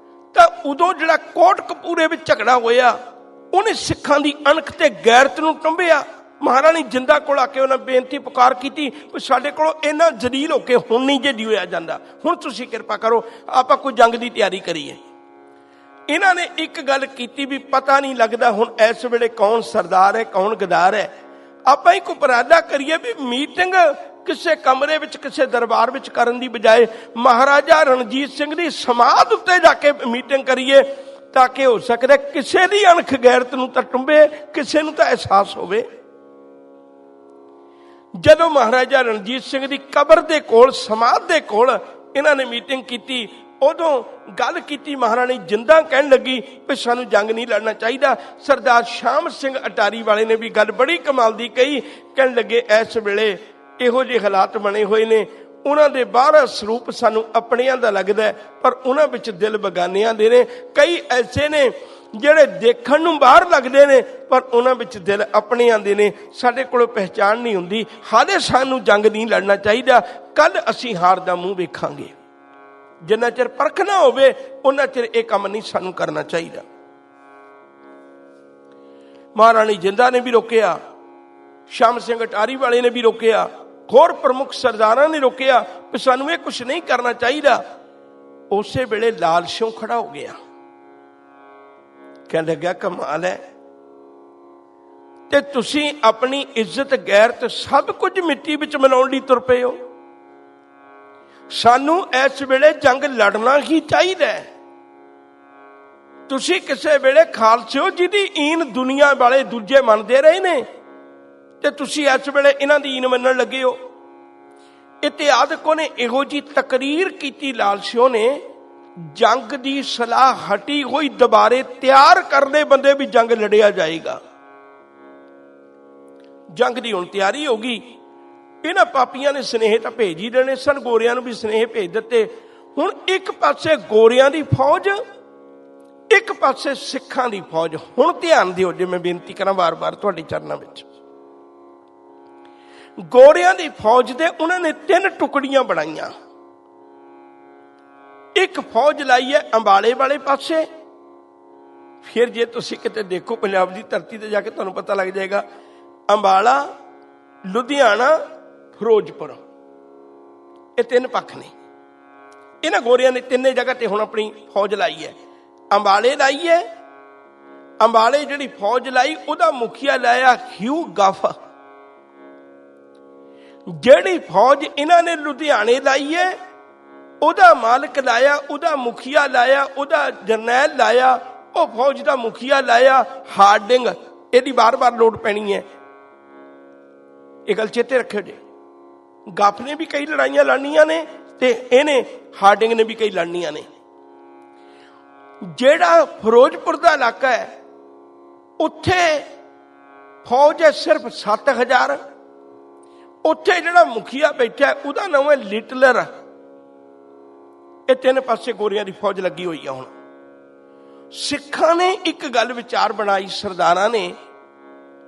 ਤਾਂ ਉਦੋਂ ਜਿਹੜਾ ਕੋਟਕਪੂਰੇ ਵਿੱਚ ਝਗੜਾ ਹੋਇਆ, ਉਹਨੇ ਸਿੱਖਾਂ ਦੀ ਅਣਖ ਤੇ ਗੈਰਤ ਨੂੰ ਟੰਬਿਆ। ਮਹਾਰਾਣੀ ਜਿੰਦਾ ਕੋਲ ਆ ਕੇ ਉਹਨਾਂ ਬੇਨਤੀ ਪੁਕਾਰ ਕੀਤੀ ਵੀ ਸਾਡੇ ਕੋਲੋਂ ਇੰਨਾ ਜ਼ਲੀਲ ਹੋ ਕੇ ਹੁਣ ਨਹੀਂ ਜੇ ਹੋਇਆ ਜਾਂਦਾ, ਹੁਣ ਤੁਸੀਂ ਕਿਰਪਾ ਕਰੋ, ਆਪਾਂ ਕੋਈ ਜੰਗ ਦੀ ਤਿਆਰੀ ਕਰੀਏ। ਇਹਨਾਂ ਨੇ ਇੱਕ ਗੱਲ ਕੀਤੀ ਵੀ ਪਤਾ ਨਹੀਂ ਲੱਗਦਾ ਹੁਣ ਇਸ ਵੇਲੇ ਕੌਣ ਸਰਦਾਰ ਹੈ ਕੌਣ ਗਦਾਰ ਹੈ, ਆਪਾਂ ਇੱਕ ਉਪਰਾਲਾ ਕਰੀਏ ਵੀ ਮੀਟਿੰਗ ਕਿਸੇ ਕਮਰੇ ਵਿੱਚ ਕਿਸੇ ਦਰਬਾਰ ਵਿੱਚ ਕਰਨ ਦੀ ਬਜਾਏ ਮਹਾਰਾਜਾ ਰਣਜੀਤ ਸਿੰਘ ਦੀ ਸਮਾਧ ਉੱਤੇ ਜਾ ਕੇ ਮੀਟਿੰਗ ਕਰੀਏ, ਤਾਂ ਕਿ ਹੋ ਸਕਦਾ ਕਿਸੇ ਦੀ ਅਣਖ ਗੈਰਤ ਨੂੰ ਤਾਂ ਟੁੰਬੇ, ਕਿਸੇ ਨੂੰ ਤਾਂ ਅਹਿਸਾਸ ਹੋਵੇ। ਜਦੋਂ ਮਹਾਰਾਜਾ ਰਣਜੀਤ ਸਿੰਘ ਦੀ ਕਬਰ ਦੇ ਕੋਲ, ਸਮਾਧ ਦੇ ਕੋਲ ਇਹਨਾਂ ਨੇ ਮੀਟਿੰਗ ਕੀਤੀ, ਉਦੋਂ ਗੱਲ ਕੀਤੀ ਮਹਾਰਾਣੀ ਜਿੰਦਾ ਕਹਿਣ ਲੱਗੀ ਵੀ ਸਾਨੂੰ ਜੰਗ ਨਹੀਂ ਲੜਨਾ ਚਾਹੀਦਾ। ਸਰਦਾਰ ਸ਼ਾਮ ਸਿੰਘ ਅਟਾਰੀ ਵਾਲੇ ਨੇ ਵੀ ਗੱਲ ਬੜੀ ਕਮਾਲ ਦੀ ਕਹੀ, ਕਹਿਣ ਲੱਗੇ ਇਸ ਵੇਲੇ ਇਹੋ ਜਿਹੇ ਹਾਲਾਤ ਬਣੇ ਹੋਏ ਨੇ, ਉਹਨਾਂ ਦੇ ਬਾਹਰ ਸਰੂਪ ਸਾਨੂੰ ਆਪਣਿਆਂ ਦਾ ਲੱਗਦਾ, ਪਰ ਉਹਨਾਂ ਵਿੱਚ ਦਿਲ ਬਗਾਨਿਆਂ ਦੇ ਨੇ। ਕਈ ਐਸੇ ਨੇ ਜਿਹੜੇ ਦੇਖਣ ਨੂੰ ਬਾਹਰ ਲੱਗਦੇ ਨੇ, ਪਰ ਉਹਨਾਂ ਵਿੱਚ ਦਿਲ ਆਪਣਿਆਂ ਦੇ ਨੇ। ਸਾਡੇ ਕੋਲ ਪਹਿਚਾਣ ਨਹੀਂ ਹੁੰਦੀ। ਹਾਲੇ ਸਾਨੂੰ ਜੰਗ ਨਹੀਂ ਲੜਨਾ ਚਾਹੀਦਾ, ਕੱਲ ਅਸੀਂ ਹਾਰ ਦਾ ਮੂੰਹ ਵੇਖਾਂਗੇ। ਜਿੰਨਾ ਚਿਰ ਪਰਖ ਨਾ ਹੋਵੇ ਉਹਨਾਂ ਚਿਰ ਇਹ ਕੰਮ ਨਹੀਂ ਸਾਨੂੰ ਕਰਨਾ ਚਾਹੀਦਾ। ਮਹਾਰਾਣੀ ਜਿੰਦਾ ਨੇ ਵੀ ਰੋਕਿਆ, ਸ਼ਾਮ ਸਿੰਘ ਅਟਾਰੀ ਵਾਲੇ ਨੇ ਵੀ ਰੋਕਿਆ, ਹੋਰ ਪ੍ਰਮੁੱਖ ਸਰਦਾਰਾਂ ਨੇ ਰੋਕਿਆ ਵੀ ਸਾਨੂੰ ਇਹ ਕੁਛ ਨਹੀਂ ਕਰਨਾ ਚਾਹੀਦਾ। ਉਸੇ ਵੇਲੇ ਲਾਲ ਸਿਉਂ ਖੜਾ ਹੋ ਗਿਆ, ਕਹਿਣ ਲੱਗਾ ਕਮਾਲ ਹੈ, ਤੇ ਤੁਸੀਂ ਆਪਣੀ ਇੱਜ਼ਤ ਗੈਰਤ ਸਭ ਕੁਝ ਮਿੱਟੀ ਵਿੱਚ ਮਿਲਾਉਣ ਲਈ ਤੁਰ ਪਏ ਹੋ। ਸਾਨੂੰ ਇਸ ਵੇਲੇ ਜੰਗ ਲੜਨਾ ਹੀ ਚਾਹੀਦਾ। ਤੁਸੀਂ ਕਿਸੇ ਵੇਲੇ ਖਾਲਸੇ ਹੋ ਜਿਹਦੀ ਈਨ ਦੁਨੀਆ ਵਾਲੇ ਦੂਜੇ ਮੰਨਦੇ ਰਹੇ ਨੇ, ਤੇ ਤੁਸੀਂ ਇਸ ਵੇਲੇ ਇਹਨਾਂ ਦੀ ਈਨ ਮੰਨਣ ਲੱਗੇ ਹੋ। ਇਤਿਹਾਦਕੋਂ ਨੇ ਇਹੋ ਜਿਹੀ ਤਕਰੀਰ ਕੀਤੀ, ਲਾਲ ਸਿਉਂ ਨੇ, ਜੰਗ ਦੀ ਸਲਾਹ ਹਟੀ ਹੋਈ, ਦੁਬਾਰੇ ਤਿਆਰ ਕਰਦੇ ਬੰਦੇ ਵੀ ਜੰਗ ਲੜਿਆ ਜਾਏਗਾ। ਜੰਗ ਦੀ ਹੁਣ ਤਿਆਰੀ ਹੋ ਗਈ। ਇਹਨਾਂ ਪਾਪੀਆਂ ਨੇ ਸੁਨੇਹੇ ਤਾਂ ਭੇਜ ਹੀ ਦੇਣੇ ਸਨ, ਗੋਰਿਆਂ ਨੂੰ ਵੀ ਸੁਨੇਹੇ ਭੇਜ ਦਿੱਤੇ। ਹੁਣ ਇੱਕ ਪਾਸੇ ਗੋਰਿਆਂ ਦੀ ਫੌਜ, ਇੱਕ ਪਾਸੇ ਸਿੱਖਾਂ ਦੀ ਫੌਜ। ਹੁਣ ਧਿਆਨ ਦਿਓ, ਜੇ ਮੈਂ ਬੇਨਤੀ ਕਰਾਂ ਵਾਰ-ਵਾਰ ਤੁਹਾਡੇ ਚਰਨਾਂ ਵਿੱਚ। ਗੋਰਿਆਂ ਦੀ ਫੌਜ ਦੇ ਉਹਨਾਂ ਨੇ 3 ਟੁਕੜੀਆਂ ਬਣਾਈਆਂ। ਇੱਕ ਫੌਜ ਲਾਈ ਹੈ ਅੰਬਾਲੇ ਵਾਲੇ ਪਾਸੇ। ਫਿਰ ਜੇ ਤੁਸੀਂ ਕਿਤੇ ਦੇਖੋ ਪੰਜਾਬ ਦੀ ਧਰਤੀ ਤੇ ਜਾ ਕੇ ਤੁਹਾਨੂੰ ਪਤਾ ਲੱਗ ਜਾਏਗਾ, ਅੰਬਾਲਾ, ਲੁਧਿਆਣਾ, ਫਿਰੋਜ਼ਪੁਰ, ਇਹ 3 ਪੱਖ ਨੇ। ਇਹਨਾਂ ਗੋਰਿਆਂ ਨੇ 3 ਜਗ੍ਹਾ ਤੇ ਹੁਣ ਆਪਣੀ ਫੌਜ ਲਾਈ ਹੈ। ਅੰਬਾਲੇ ਲਾਈ ਹੈ, ਅੰਬਾਲੇ ਜਿਹੜੀ ਫੌਜ ਲਾਈ ਉਹਦਾ ਮੁਖੀਆ ਲਾਇਆ ਹਿਊ ਗਫ। ਜਿਹੜੀ ਫੌਜ ਇਹਨਾਂ ਨੇ ਲੁਧਿਆਣੇ ਲਾਈ ਹੈ ਉਹਦਾ ਮਾਲਕ ਲਾਇਆ, ਉਹਦਾ ਮੁਖੀਆ ਲਾਇਆ, ਉਹਦਾ ਜਰਨੈਲ ਲਾਇਆ, ਉਹ ਫੌਜ ਦਾ ਮੁਖੀਆ ਲਾਇਆ ਹਾਰਡਿੰਗ। ਇਹਦੀ ਬਾਰ-ਬਾਰ ਲੋੜ ਪੈਣੀ ਹੈ, ਇਹ ਗੱਲ ਚੇਤੇ ਰੱਖਿਓ ਜੀ। ਗੱਫ ਨੇ ਵੀ ਕਈ ਲੜਾਈਆਂ ਲੜਨੀਆਂ ਨੇ ਤੇ ਇਹਨੇ ਹਾਰਡਿੰਗ ਨੇ ਵੀ ਕਈ ਲੜਨੀਆਂ ਨੇ। ਜਿਹੜਾ ਫਿਰੋਜ਼ਪੁਰ ਦਾ ਇਲਾਕਾ ਹੈ ਉੱਥੇ ਫੌਜ ਹੈ ਸਿਰਫ 7000। ਉੱਥੇ ਜਿਹੜਾ ਮੁਖੀਆ ਬੈਠਾ ਉਹਦਾ ਨਾਮ ਹੈ ਲਿਟਲਰ। ਇਹ 3 ਪਾਸੇ ਗੋਰਿਆਂ ਦੀ ਫੌਜ ਲੱਗੀ ਹੋਈ ਆ। ਹੁਣ ਸਿੱਖਾਂ ਨੇ ਇੱਕ ਗੱਲ ਵਿਚਾਰ ਬਣਾਈ, ਸਰਦਾਰਾਂ ਨੇ,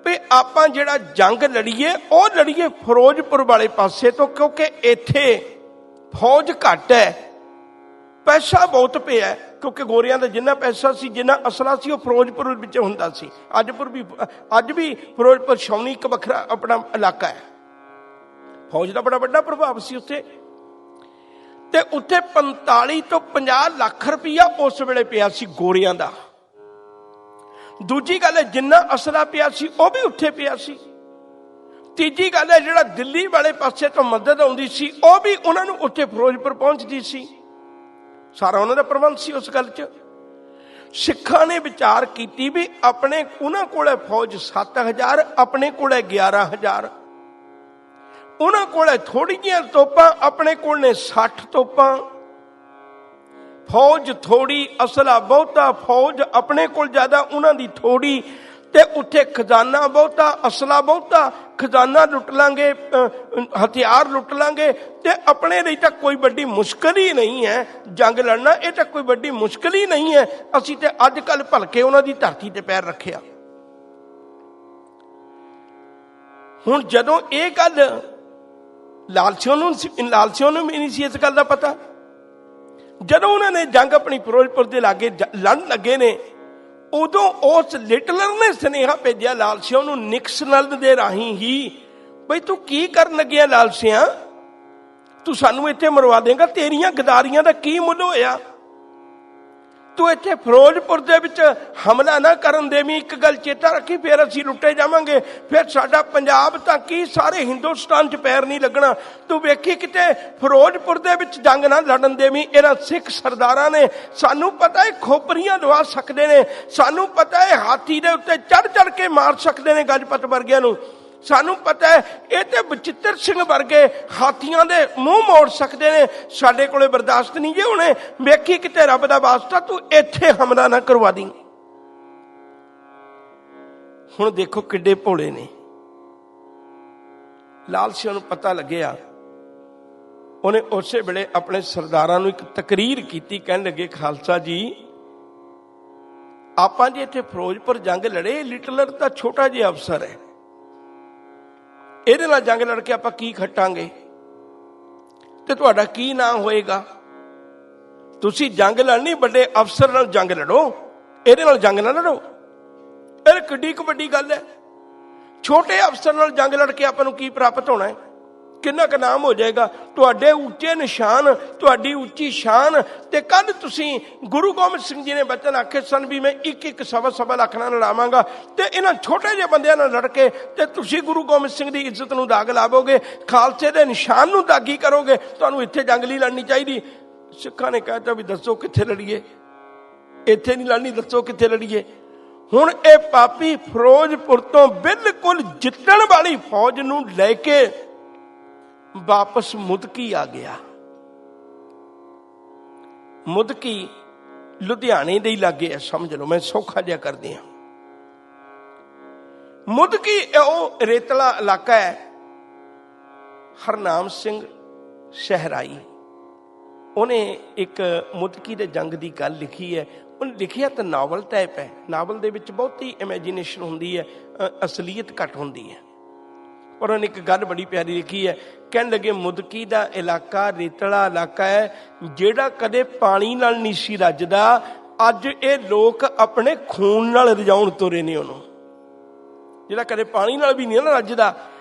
ਵੀ ਆਪਾਂ ਜਿਹੜਾ ਜੰਗ ਲੜੀਏ ਉਹ ਲੜੀਏ ਫਿਰੋਜ਼ਪੁਰ ਵਾਲੇ ਪਾਸੇ ਤੋਂ, ਕਿਉਂਕਿ ਇੱਥੇ ਫੌਜ ਘੱਟ ਹੈ, ਪੈਸਾ ਬਹੁਤ ਪਿਆ, ਕਿਉਂਕਿ ਗੋਰਿਆਂ ਦਾ ਜਿੰਨਾ ਪੈਸਾ ਸੀ, ਜਿੰਨਾ ਅਸਲਾ ਸੀ, ਉਹ ਫਿਰੋਜ਼ਪੁਰ ਵਿੱਚ ਹੁੰਦਾ ਸੀ। ਅੱਜ ਵੀ ਫਿਰੋਜ਼ਪੁਰ ਛਾਉਣੀ ਇੱਕ ਵੱਖਰਾ ਆਪਣਾ ਇਲਾਕਾ ਹੈ, ਫੌਜ ਦਾ ਬੜਾ ਵੱਡਾ ਪ੍ਰਭਾਵ ਸੀ ਉੱਥੇ। ਤੇ ਉੱਥੇ 45 ਤੋਂ 50 ਲੱਖ ਰੁਪਈਆ ਉਸ ਵੇਲੇ ਪਿਆ ਸੀ ਗੋਰਿਆਂ ਦਾ। ਦੂਜੀ ਗੱਲ ਹੈ, ਜਿੰਨਾ ਅਸਲਾ ਪਿਆ ਸੀ ਉਹ ਵੀ ਉੱਥੇ ਪਿਆ ਸੀ। ਤੀਜੀ ਗੱਲ ਹੈ, ਜਿਹੜਾ ਦਿੱਲੀ ਵਾਲੇ ਪਾਸੇ ਤੋਂ ਮਦਦ ਆਉਂਦੀ ਸੀ ਉਹ ਵੀ ਉਹਨਾਂ ਨੂੰ ਉੱਥੇ ਫਿਰੋਜ਼ਪੁਰ ਪਹੁੰਚਦੀ ਸੀ। ਸਾਰਾ ਉਹਨਾਂ ਦਾ ਪ੍ਰਬੰਧ ਸੀ ਉਸ ਗੱਲ 'ਚ। ਸਿੱਖਾਂ ਨੇ ਵਿਚਾਰ ਕੀਤੀ ਵੀ ਆਪਣੇ ਉਹਨਾਂ ਕੋਲ ਫੌਜ 7000, ਆਪਣੇ ਕੋਲ 11000, ਉਹਨਾਂ ਕੋਲ ਥੋੜੀ ਜਿਹੀਆਂ ਤੋਪਾਂ, ਆਪਣੇ ਕੋਲ ਨੇ 60 ਤੋਪਾਂ। ਫੌਜ ਥੋੜੀ, ਅਸਲਾ ਬਹੁਤਾ, ਫੌਜ ਆਪਣੇ ਕੋਲ ਜ਼ਿਆਦਾ, ਉਹਨਾਂ ਦੀ ਥੋੜੀ। ਤੇ ਉੱਥੇ ਖਜ਼ਾਨਾ ਬਹੁਤਾ, ਅਸਲਾ ਬਹੁਤਾ, ਖਜ਼ਾਨਾ ਲੁੱਟ ਲਾਂਗੇ, ਹਥਿਆਰ ਲੁੱਟ ਲਾਂਗੇ, ਤੇ ਆਪਣੇ ਲਈ ਤਾਂ ਕੋਈ ਵੱਡੀ ਮੁਸ਼ਕਿਲ ਹੀ ਨਹੀਂ ਹੈ ਜੰਗ ਲੜਨਾ। ਇਹ ਤਾਂ ਕੋਈ ਵੱਡੀ ਮੁਸ਼ਕਿਲ ਹੀ ਨਹੀਂ ਹੈ। ਅਸੀਂ ਤੇ ਅੱਜ ਕੱਲ ਭਲਕੇ ਉਹਨਾਂ ਦੀ ਧਰਤੀ ਤੇ ਪੈਰ ਰੱਖਿਆ। ਹੁਣ ਜਦੋਂ ਇਹ ਗੱਲ ਲਾਲਸਿਆਂ ਨੂੰ ਵੀ ਨਹੀਂ ਸੀ ਇਸ ਗੱਲ ਦਾ ਪਤਾ। ਜਦੋਂ ਉਹਨਾਂ ਨੇ ਜੰਗ ਆਪਣੀ ਫਿਰੋਜ਼ਪੁਰ ਦੇ ਲਾਗੇ ਲੜਨ ਲੱਗੇ ਨੇ, ਉਦੋਂ ਉਸ ਲਿਟਲਰ ਨੇ ਸੁਨੇਹਾ ਭੇਜਿਆ ਲਾਲਸਿਆਂ ਨੂੰ ਨਿਕਸਨਲ ਦੇ ਰਾਹੀਂ ਹੀ, ਬਈ ਤੂੰ ਕੀ ਕਰਨ ਲੱਗਿਆ ਲਾਲਸਿਆਂ, ਤੂੰ ਸਾਨੂੰ ਇੱਥੇ ਮਰਵਾ ਦੇਂਗਾ, ਤੇਰੀਆਂ ਗਦਾਰੀਆਂ ਦਾ ਕੀ ਮੁੱਲ ਹੋਇਆ, ਤੂੰ ਇੱਥੇ ਫਿਰੋਜ਼ਪੁਰ ਦੇ ਵਿੱਚ ਹਮਲਾ ਨਾ ਕਰਨ ਦੇਵੀਂ। ਇੱਕ ਗੱਲ ਚੇਤਾ ਰੱਖੀ, ਫਿਰ ਅਸੀਂ ਲੁੱਟੇ ਜਾਵਾਂਗੇ, ਫਿਰ ਸਾਡਾ ਪੰਜਾਬ ਤਾਂ ਕੀ ਸਾਰੇ ਹਿੰਦੁਸਤਾਨ 'ਚ ਪੈਰ ਨਹੀਂ ਲੱਗਣਾ। ਤੂੰ ਵੇਖੀ ਕਿਤੇ ਫਿਰੋਜ਼ਪੁਰ ਦੇ ਵਿੱਚ ਜੰਗ ਨਾ ਲੜਨ ਦੇਵੀਂ। ਇਹਨਾਂ ਸਿੱਖ ਸਰਦਾਰਾਂ ਨੇ, ਸਾਨੂੰ ਪਤਾ ਹੈ ਖੋਪਰੀਆਂ ਲਵਾ ਸਕਦੇ ਨੇ, ਸਾਨੂੰ ਪਤਾ ਹੈ ਹਾਥੀ ਦੇ ਉੱਤੇ ਚੜ੍ਹ ਕੇ ਮਾਰ ਸਕਦੇ ਨੇ ਗਜਪਤ ਵਰਗਿਆਂ ਨੂੰ, ਸਾਨੂੰ ਪਤਾ ਹੈ ਇਹ ਤੇ ਬਚਿੱਤਰ ਸਿੰਘ ਵਰਗੇ ਹਾਥੀਆਂ ਦੇ ਮੂੰਹ ਮੋੜ ਸਕਦੇ ਨੇ, ਸਾਡੇ ਕੋਲੇ ਬਰਦਾਸ਼ਤ ਨਹੀਂ ਜੇ ਹੋਣੇ। ਵੇਖੀ ਕਿਤੇ ਰੱਬ ਦਾ ਵਾਸਤਾ ਤੂੰ ਇੱਥੇ ਹਮਲਾ ਨਾ ਕਰਵਾ ਦੀ। ਹੁਣ ਦੇਖੋ ਕਿੱਡੇ ਭੋਲੇ ਨੇ। ਲਾਲ ਸਿੰਘ ਨੂੰ ਪਤਾ ਲੱਗਿਆ, ਉਹਨੇ ਉਸੇ ਵੇਲੇ ਆਪਣੇ ਸਰਦਾਰਾਂ ਨੂੰ ਇੱਕ ਤਕਰੀਰ ਕੀਤੀ। ਕਹਿਣ ਲੱਗੇ, ਖਾਲਸਾ ਜੀ, ਆਪਾਂ ਜੇ ਇੱਥੇ ਫਿਰੋਜ਼ਪੁਰ ਜੰਗ ਲੜੇ, ਲਿਟਲਰ ਤਾਂ ਛੋਟਾ ਜਿਹਾ ਅਫਸਰ ਹੈ, ਇਹਦੇ ਨਾਲ ਜੰਗ ਲੜ ਕੇ ਆਪਾਂ ਕੀ ਖੱਟਾਂਗੇ ਤੇ ਤੁਹਾਡਾ ਕੀ ਨਾਂ ਹੋਏਗਾ। ਤੁਸੀਂ ਜੰਗ ਲੜਨੀ, ਵੱਡੇ ਅਫਸਰ ਨਾਲ ਜੰਗ ਲੜੋ, ਇਹਦੇ ਨਾਲ ਜੰਗ ਨਾ ਲੜੋ। ਇਹ ਕਿੱਡੀ ਕੁ ਵੱਡੀ ਗੱਲ ਹੈ। ਛੋਟੇ ਅਫਸਰ ਨਾਲ ਜੰਗ ਲੜ ਕੇ ਆਪਾਂ ਨੂੰ ਕੀ ਪ੍ਰਾਪਤ ਹੋਣਾ ਹੈ, ਕਿੰਨਾ ਕੁ ਨਾਮ ਹੋ ਜਾਏਗਾ। ਤੁਹਾਡੇ ਉੱਚੇ ਨਿਸ਼ਾਨ, ਤੁਹਾਡੀ ਉੱਚੀ ਸ਼ਾਨ। ਤੇ ਕੱਲ ਤੁਸੀਂ ਗੁਰੂ ਗੋਬਿੰਦ ਸਿੰਘ ਜੀ ਨੇ ਬਚਨ ਆਖੇ ਸਨ ਵੀ ਮੈਂ ਇੱਕ ਸਵਾ ਲੱਖ ਨਾਲ ਲੜਾਵਾਂਗਾ, ਤੇ ਇਹਨਾਂ ਛੋਟੇ ਜਿਹੇ ਬੰਦਿਆਂ ਨਾਲ ਲੜ ਕੇ ਤੇ ਤੁਸੀਂ ਗੁਰੂ ਗੋਬਿੰਦ ਸਿੰਘ ਦੀ ਇੱਜ਼ਤ ਨੂੰ ਦਾਗ ਲਾਵੋਗੇ, ਖਾਲਸੇ ਦੇ ਨਿਸ਼ਾਨ ਨੂੰ ਦਾਗੀ ਕਰੋਗੇ। ਤੁਹਾਨੂੰ ਇੱਥੇ ਜੰਗ ਨਹੀਂ ਲੜਨੀ ਚਾਹੀਦੀ। ਸਿੱਖਾਂ ਨੇ ਕਹਿਤਾ ਵੀ ਦੱਸੋ ਕਿੱਥੇ ਲੜੀਏ, ਇੱਥੇ ਨਹੀਂ ਲੜਨੀ, ਦੱਸੋ ਕਿੱਥੇ ਲੜੀਏ। ਹੁਣ ਇਹ ਪਾਪੀ ਫਿਰੋਜ਼ਪੁਰ ਤੋਂ ਬਿਲਕੁਲ ਜਿੱਤਣ ਵਾਲੀ ਫੌਜ ਨੂੰ ਲੈ ਕੇ ਵਾਪਸ ਮੁਦਕੀ ਆ ਗਿਆ। ਮੁਦਕੀ ਲੁਧਿਆਣੇ ਦੇ ਹੀ ਲਾਗੇ ਹੈ, ਸਮਝ ਲਓ, ਮੈਂ ਸੌਖਾ ਜਿਹਾ ਕਰਦੀ ਹਾਂ। ਮੁਦਕੀ ਉਹ ਰੇਤਲਾ ਇਲਾਕਾ ਹੈ। ਹਰਨਾਮ ਸਿੰਘ ਸ਼ਹਿਰਾਈ, ਉਹਨੇ ਇੱਕ ਮੁਦਕੀ ਦੇ ਜੰਗ ਦੀ ਗੱਲ ਲਿਖੀ ਹੈ। ਉਹਨੇ ਲਿਖਿਆ ਤਾਂ ਨਾਵਲ ਟਾਈਪ ਹੈ, ਨਾਵਲ ਦੇ ਵਿੱਚ ਬਹੁਤੀ ਇਮੈਜੀਨੇਸ਼ਨ ਹੁੰਦੀ ਹੈ, ਅਸਲੀਅਤ ਘੱਟ ਹੁੰਦੀ ਹੈ। ਪਰ ਉਹਨੇ ਇੱਕ ਗੱਲ ਬੜੀ ਪਿਆਰੀ ਲਿਖੀ ਹੈ। ਕਹਿਣ ਲੱਗੇ, ਮੁਦਕੀ ਦਾ ਇਲਾਕਾ ਰੇਤਲਾ ਇਲਾਕਾ ਹੈ, ਜਿਹੜਾ ਕਦੇ ਪਾਣੀ ਨਾਲ ਨਹੀਂ ਸੀ ਰੱਜਦਾ, ਅੱਜ ਇਹ ਲੋਕ ਆਪਣੇ ਖੂਨ ਨਾਲ ਰਜਾਉਣ ਤੁਰੇ ਨੇ ਉਹਨੂੰ। ਜਿਹੜਾ ਕਦੇ ਪਾਣੀ ਨਾਲ ਵੀ ਨਹੀਂ ਨਾ ਰੱਜਦਾ,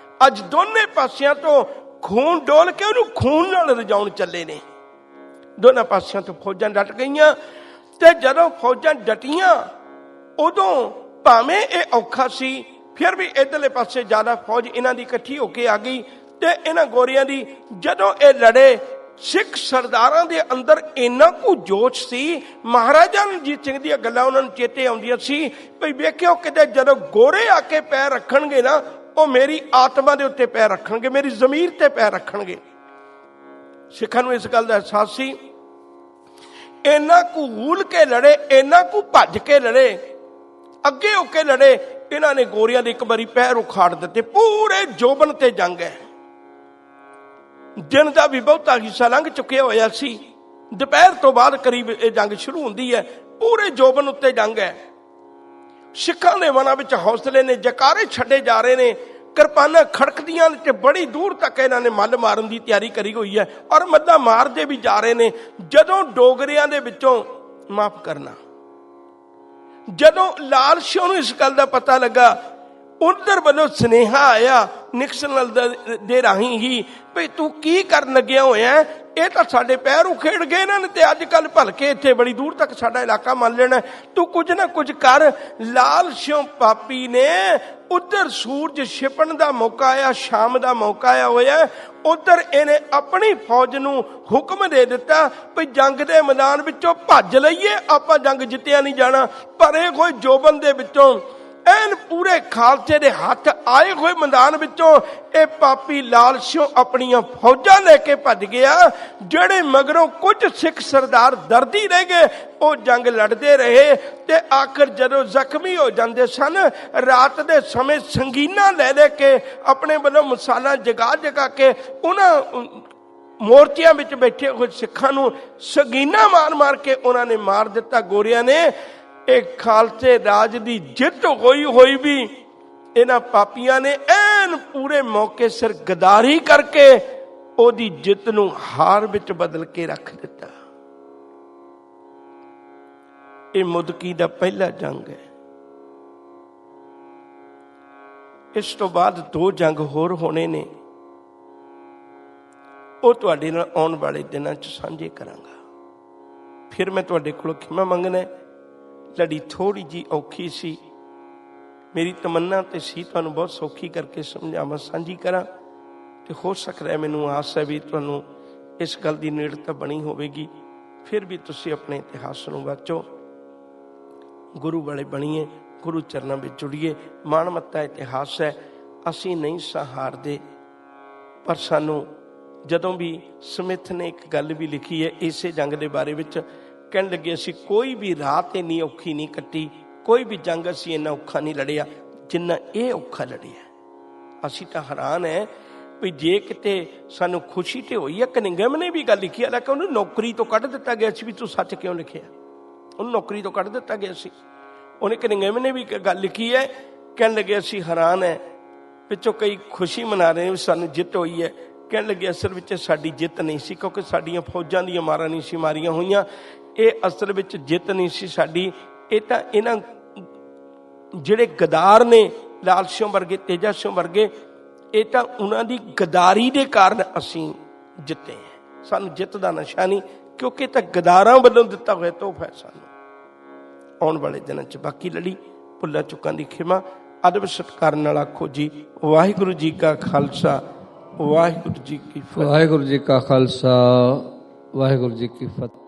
ਅੱਜ ਦੋਨੇ ਪਾਸਿਆਂ ਤੋਂ ਖੂਨ ਡੋਲ ਕੇ ਉਹਨੂੰ ਖੂਨ ਨਾਲ ਰਜਾਉਣ ਚੱਲੇ ਨੇ। ਦੋਨਾਂ ਪਾਸਿਆਂ ਤੋਂ ਫੌਜਾਂ ਡਟ ਗਈਆਂ, ਤੇ ਜਦੋਂ ਫੌਜਾਂ ਡਟੀਆਂ ਉਦੋਂ ਭਾਵੇਂ ਇਹ ਔਖਾ ਸੀ, ਫਿਰ ਵੀ ਇਧਰਲੇ ਪਾਸੇ ਜ਼ਿਆਦਾ ਫੌਜ ਇਹਨਾਂ ਦੀ ਇਕੱਠੀ ਹੋ ਕੇ ਆ ਗਈ। ਤੇ ਇਹਨਾਂ ਗੋਰਿਆਂ ਦੀ ਜਦੋਂ ਇਹ ਲੜੇ, ਸਿੱਖ ਸਰਦਾਰਾਂ ਦੇ ਅੰਦਰ ਇੰਨਾ ਕੁ ਜੋਸ਼ ਸੀ, ਮਹਾਰਾਜਾ ਰਣਜੀਤ ਸਿੰਘ ਦੀਆਂ ਗੱਲਾਂ ਉਹਨਾਂ ਨੂੰ ਚੇਤੇ ਆਉਂਦੀਆਂ ਸੀ ਵੀ ਵੇਖਿਓ ਕਿਤੇ ਜਦੋਂ ਗੋਰੇ ਆ ਕੇ ਪੈਰ ਰੱਖਣਗੇ ਨਾ, ਉਹ ਮੇਰੀ ਆਤਮਾ ਦੇ ਉੱਤੇ ਪੈਰ ਰੱਖਣਗੇ, ਮੇਰੀ ਜ਼ਮੀਰ ਤੇ ਪੈਰ ਰੱਖਣਗੇ। ਸਿੱਖਾਂ ਨੂੰ ਇਸ ਗੱਲ ਦਾ ਅਹਿਸਾਸ ਸੀ। ਇੰਨਾ ਕੁ ਹੂਲ ਕੇ ਲੜੇ, ਇੰਨਾ ਕੁ ਭੱਜ ਕੇ ਲੜੇ, ਅੱਗੇ ਹੋ ਕੇ ਲੜੇ। ਇਹਨਾਂ ਨੇ ਗੋਰਿਆਂ ਦੇ ਇੱਕ ਵਾਰੀ ਪੈਰ ਉਖਾੜ ਦਿੱਤੇ। ਪੂਰੇ ਜੋਬਨ ਤੇ ਜੰਗ ਹੈ। ਦਿਨ ਦਾ ਵੀ ਬਹੁਤਾ ਹਿੱਸਾ ਲੰਘ ਚੁੱਕਿਆ ਹੋਇਆ ਸੀ, ਦੁਪਹਿਰ ਤੋਂ ਬਾਅਦ ਕਰੀਬ ਇਹ ਜੰਗ ਸ਼ੁਰੂ ਹੁੰਦੀ ਹੈ। ਪੂਰੇ ਜੋਬਨ ਉੱਤੇ ਜੰਗ ਹੈ। ਸਿੱਖਾਂ ਦੇ ਮਨਾਂ ਵਿੱਚ ਹੌਸਲੇ ਨੇ, ਜਕਾਰੇ ਛੱਡੇ ਜਾ ਰਹੇ ਨੇ, ਕਿਰਪਾਨਾਂ ਖੜਕਦੀਆਂ ਤੇ ਬੜੀ ਦੂਰ ਤੱਕ ਇਹਨਾਂ ਨੇ ਮੱਲ ਮਾਰਨ ਦੀ ਤਿਆਰੀ ਕਰੀ ਹੋਈ ਹੈ ਔਰ ਮੱਲਾਂ ਮਾਰਦੇ ਵੀ ਜਾ ਰਹੇ ਨੇ। ਜਦੋਂ ਡੋਗਰਿਆਂ ਦੇ ਵਿੱਚੋਂ ਮਾਫ ਕਰਨਾ, ਜਦੋਂ ਲਾਲ ਸਿਉਂ ਨੂੰ ਇਸ ਗੱਲ ਦਾ ਪਤਾ ਲੱਗਾ, ਉਧਰ ਵੱਲੋਂ ਸੁਨੇਹਾ ਆਇਆ ਨਿਕਸਨ ਦੇ ਰਾਹੀਂ ਹੀ ਵੀ ਤੂੰ ਕੀ ਕਰਨ ਲੱਗਿਆ ਹੋਇਆ, ਇਹ ਤਾਂ ਸਾਡੇ ਪੈਰ ਉਖੇੜ ਗਏ ਇਹਨਾਂ ਨੇ ਤੇ ਅੱਜ ਕੱਲ ਭਲਕੇ ਇੱਥੇ ਬੜੀ ਦੂਰ ਤੱਕ ਸਾਡਾ ਇਲਾਕਾ ਮੰਨ ਲੈਣਾ, ਤੂੰ ਕੁਝ ਨਾ ਕੁਝ ਕਰ। ਲਾਲ ਸਿਉਂ ਪਾਪੀ ਨੇ ਉਧਰ ਸੂਰਜ ਛਿਪਣ ਦਾ ਮੌਕਾ ਆਇਆ, ਸ਼ਾਮ ਦਾ ਮੌਕਾ ਆਇਆ ਹੋਇਆ, ਉਧਰ ਇਹਨੇ ਆਪਣੀ ਫੌਜ ਨੂੰ ਹੁਕਮ ਦੇ ਦਿੱਤਾ ਵੀ ਜੰਗ ਦੇ ਮੈਦਾਨ ਵਿੱਚੋਂ ਭੱਜ ਲਈਏ, ਆਪਾਂ ਜੰਗ ਜਿੱਤਿਆ ਨਹੀਂ ਜਾਣਾ। ਪਰ ਇਹ ਕੋਈ ਜੋਬਨ ਦੇ ਵਿੱਚੋਂ ਐਨ ਪੂਰੇ ਖਾਲਸੇ ਦੇ ਹੱਥ ਆਏ ਹੋਏ ਮੈਦਾਨ ਵਿੱਚੋਂ ਇਹ ਪਾਪੀ ਲਾਲ ਸਿਉਂ ਆਪਣੀਆਂ ਫੌਜਾਂ ਲੈ ਕੇ ਭੱਜ ਗਿਆ। ਜਿਹੜੇ ਮਗਰੋਂ ਕੁਝ ਸਿੱਖ ਸਰਦਾਰ ਦਰਦੀ ਰਹਿ ਗਏ, ਉਹ ਜੰਗ ਲੜਦੇ ਰਹੇ ਤੇ ਆਖਰ ਜਦੋਂ ਜ਼ਖਮੀ ਹੋ ਜਾਂਦੇ ਸਨ, ਰਾਤ ਦੇ ਸਮੇਂ ਸੰਗੀਨਾਂ ਲੈ ਲੈ ਕੇ ਆਪਣੇ ਵੱਲੋਂ ਮਸਾਲਾ ਜਗਾ ਜਗਾ ਕੇ ਉਹਨਾਂ ਮੋਰਚਿਆਂ ਵਿੱਚ ਬੈਠੇ ਹੋਏ ਸਿੱਖਾਂ ਨੂੰ ਸੰਗੀਨਾਂ ਮਾਰ ਮਾਰ ਕੇ ਉਹਨਾਂ ਨੇ ਮਾਰ ਦਿੱਤਾ ਗੋਰਿਆਂ ਨੇ। ਇਹ ਖਾਲਸੇ ਰਾਜ ਦੀ ਜਿੱਤ ਹੋਈ ਵੀ ਇਹਨਾਂ ਪਾਪੀਆਂ ਨੇ ਐਨ ਪੂਰੇ ਮੌਕੇ ਸਿਰ ਗਦਾਰੀ ਕਰਕੇ ਉਹਦੀ ਜਿੱਤ ਨੂੰ ਹਾਰ ਵਿੱਚ ਬਦਲ ਕੇ ਰੱਖ ਦਿੱਤਾ। ਇਹ ਮੁਦਕੀ ਦਾ ਪਹਿਲਾ ਜੰਗ ਹੈ। ਇਸ ਤੋਂ ਬਾਅਦ 2 ਜੰਗ ਹੋਰ ਹੋਣੇ ਨੇ, ਉਹ ਤੁਹਾਡੇ ਨਾਲ ਆਉਣ ਵਾਲੇ ਦਿਨਾਂ 'ਚ ਸਾਂਝੇ ਕਰਾਂਗਾ। ਫਿਰ ਮੈਂ ਤੁਹਾਡੇ ਕੋਲੋਂ ਖਿਮਾ ਮੰਗਣਾ। ਲੜੀ ਥੋੜੀ ਜੀ ਔਖੀ ਸੀ, ਮੇਰੀ ਤਮੰਨਾ ਤੇ ਸੀ ਤੁਹਾਨੂੰ ਬਹੁਤ ਸੌਖੀ ਕਰਕੇ ਸਮਝਾਵਾਂ, ਸਾਂਝੀ ਕਰਾਂ, ਤੇ ਹੋ ਸਕਦਾ ਮੈਨੂੰ ਆਸ ਹੈ ਵੀ ਤੁਹਾਨੂੰ ਇਸ ਗੱਲ ਦੀ ਨੇੜਤਾ ਬਣੀ ਹੋਵੇਗੀ। ਫਿਰ ਵੀ ਤੁਸੀਂ ਆਪਣੇ ਇਤਿਹਾਸ ਨੂੰ ਵਾਚੋ, ਗੁਰੂ ਵਾਲੇ ਬਣੀਏ, ਗੁਰੂ ਚਰਨਾਂ ਵਿੱਚ ਜੁੜੀਏ। ਮਾਣਮੱਤਾ ਇਤਿਹਾਸ ਹੈ, ਅਸੀਂ ਨਹੀਂ ਸਾਂ ਹਾਰਦੇ। ਪਰ ਸਾਨੂੰ ਜਦੋਂ ਵੀ ਸਮਿਥ ਨੇ ਇੱਕ ਗੱਲ ਵੀ ਲਿਖੀ ਹੈ ਇਸੇ ਜੰਗ ਦੇ ਬਾਰੇ ਵਿੱਚ, ਕਹਿਣ ਲੱਗੇ ਅਸੀਂ ਕੋਈ ਵੀ ਰਾਤ ਇੰਨੀ ਔਖੀ ਨਹੀਂ ਕੱਟੀ, ਕੋਈ ਵੀ ਜੰਗ ਅਸੀਂ ਇੰਨਾ ਔਖਾ ਨਹੀਂ ਲੜਿਆ ਜਿੰਨਾ ਇਹ ਔਖਾ ਲੜਿਆ। ਅਸੀਂ ਤਾਂ ਹੈਰਾਨ ਹੈ ਵੀ ਜੇ ਕਿਤੇ ਸਾਨੂੰ ਖੁਸ਼ੀ ਤੇ ਹੋਈ ਹੈ। ਕਨਿੰਗਮ ਨੇ ਵੀ ਗੱਲ ਲਿਖੀ, ਹਾਲਾਂਕਿ ਉਹਨੂੰ ਨੌਕਰੀ ਤੋਂ ਕੱਢ ਦਿੱਤਾ ਗਿਆ ਸੀ। ਵੀ ਤੂੰ ਸੱਚ ਕਿਉਂ ਲਿਖਿਆ, ਉਹਨੂੰ ਨੌਕਰੀ ਤੋਂ ਕੱਢ ਦਿੱਤਾ ਗਿਆ ਸੀ। ਉਹਨੇ ਕਨਿੰਗਮ ਨੇ ਵੀ ਗੱਲ ਲਿਖੀ ਹੈ, ਕਹਿਣ ਲੱਗੇ ਅਸੀਂ ਹੈਰਾਨ ਹੈ, ਵਿੱਚੋਂ ਕਈ ਖੁਸ਼ੀ ਮਨਾ ਰਹੇ ਵੀ ਸਾਨੂੰ ਜਿੱਤ ਹੋਈ ਹੈ। ਕਹਿਣ ਲੱਗੇ ਅਸਲ ਵਿੱਚ ਸਾਡੀ ਜਿੱਤ ਨਹੀਂ ਸੀ, ਕਿਉਂਕਿ ਸਾਡੀਆਂ ਫੌਜਾਂ ਦੀਆਂ ਮਾਰਾਂ ਨਹੀਂ ਸੀ ਮਾਰੀਆਂ ਹੋਈਆਂ। ਇਹ ਅਸਲ ਵਿੱਚ ਜਿੱਤ ਨਹੀਂ ਸੀ ਸਾਡੀ, ਇਹ ਤਾਂ ਇਹਨਾਂ ਜਿਹੜੇ ਗਦਾਰ ਨੇ ਲਾਲ ਸਿਉਂ ਵਰਗੇ, ਤੇਜਾ ਸਿਉਂ ਵਰਗੇ, ਇਹ ਤਾਂ ਉਹਨਾਂ ਦੀ ਗਦਾਰੀ ਦੇ ਕਾਰਨ ਅਸੀਂ ਜਿੱਤੇ ਹਾਂ। ਸਾਨੂੰ ਜਿੱਤ ਦਾ ਨਸ਼ਾ ਨਹੀਂ, ਕਿਉਂਕਿ ਇਹ ਤਾਂ ਗਦਾਰਾਂ ਵੱਲੋਂ ਦਿੱਤਾ ਹੋਇਆ ਤੋਹਫਾ ਹੈ ਸਾਨੂੰ। ਆਉਣ ਵਾਲੇ ਦਿਨਾਂ 'ਚ ਬਾਕੀ ਲੜੀ ਭੁੱਲਾਂ ਚੁੱਕਾਂ ਦੀ ਖਿਮਾ। ਅਦਬ ਸਤਿਕਾਰ ਨਾਲ ਆਖੋ ਜੀ ਵਾਹਿਗੁਰੂ ਜੀ ਕਾ ਖਾਲਸਾ, ਵਾਹਿਗੁਰੂ ਜੀ ਕੀ ਫਤਿਹ। ਵਾਹਿਗੁਰੂ ਜੀ ਕਾ ਖਾਲਸਾ, ਵਾਹਿਗੁਰੂ ਜੀ ਕੀ ਫਤਿਹ।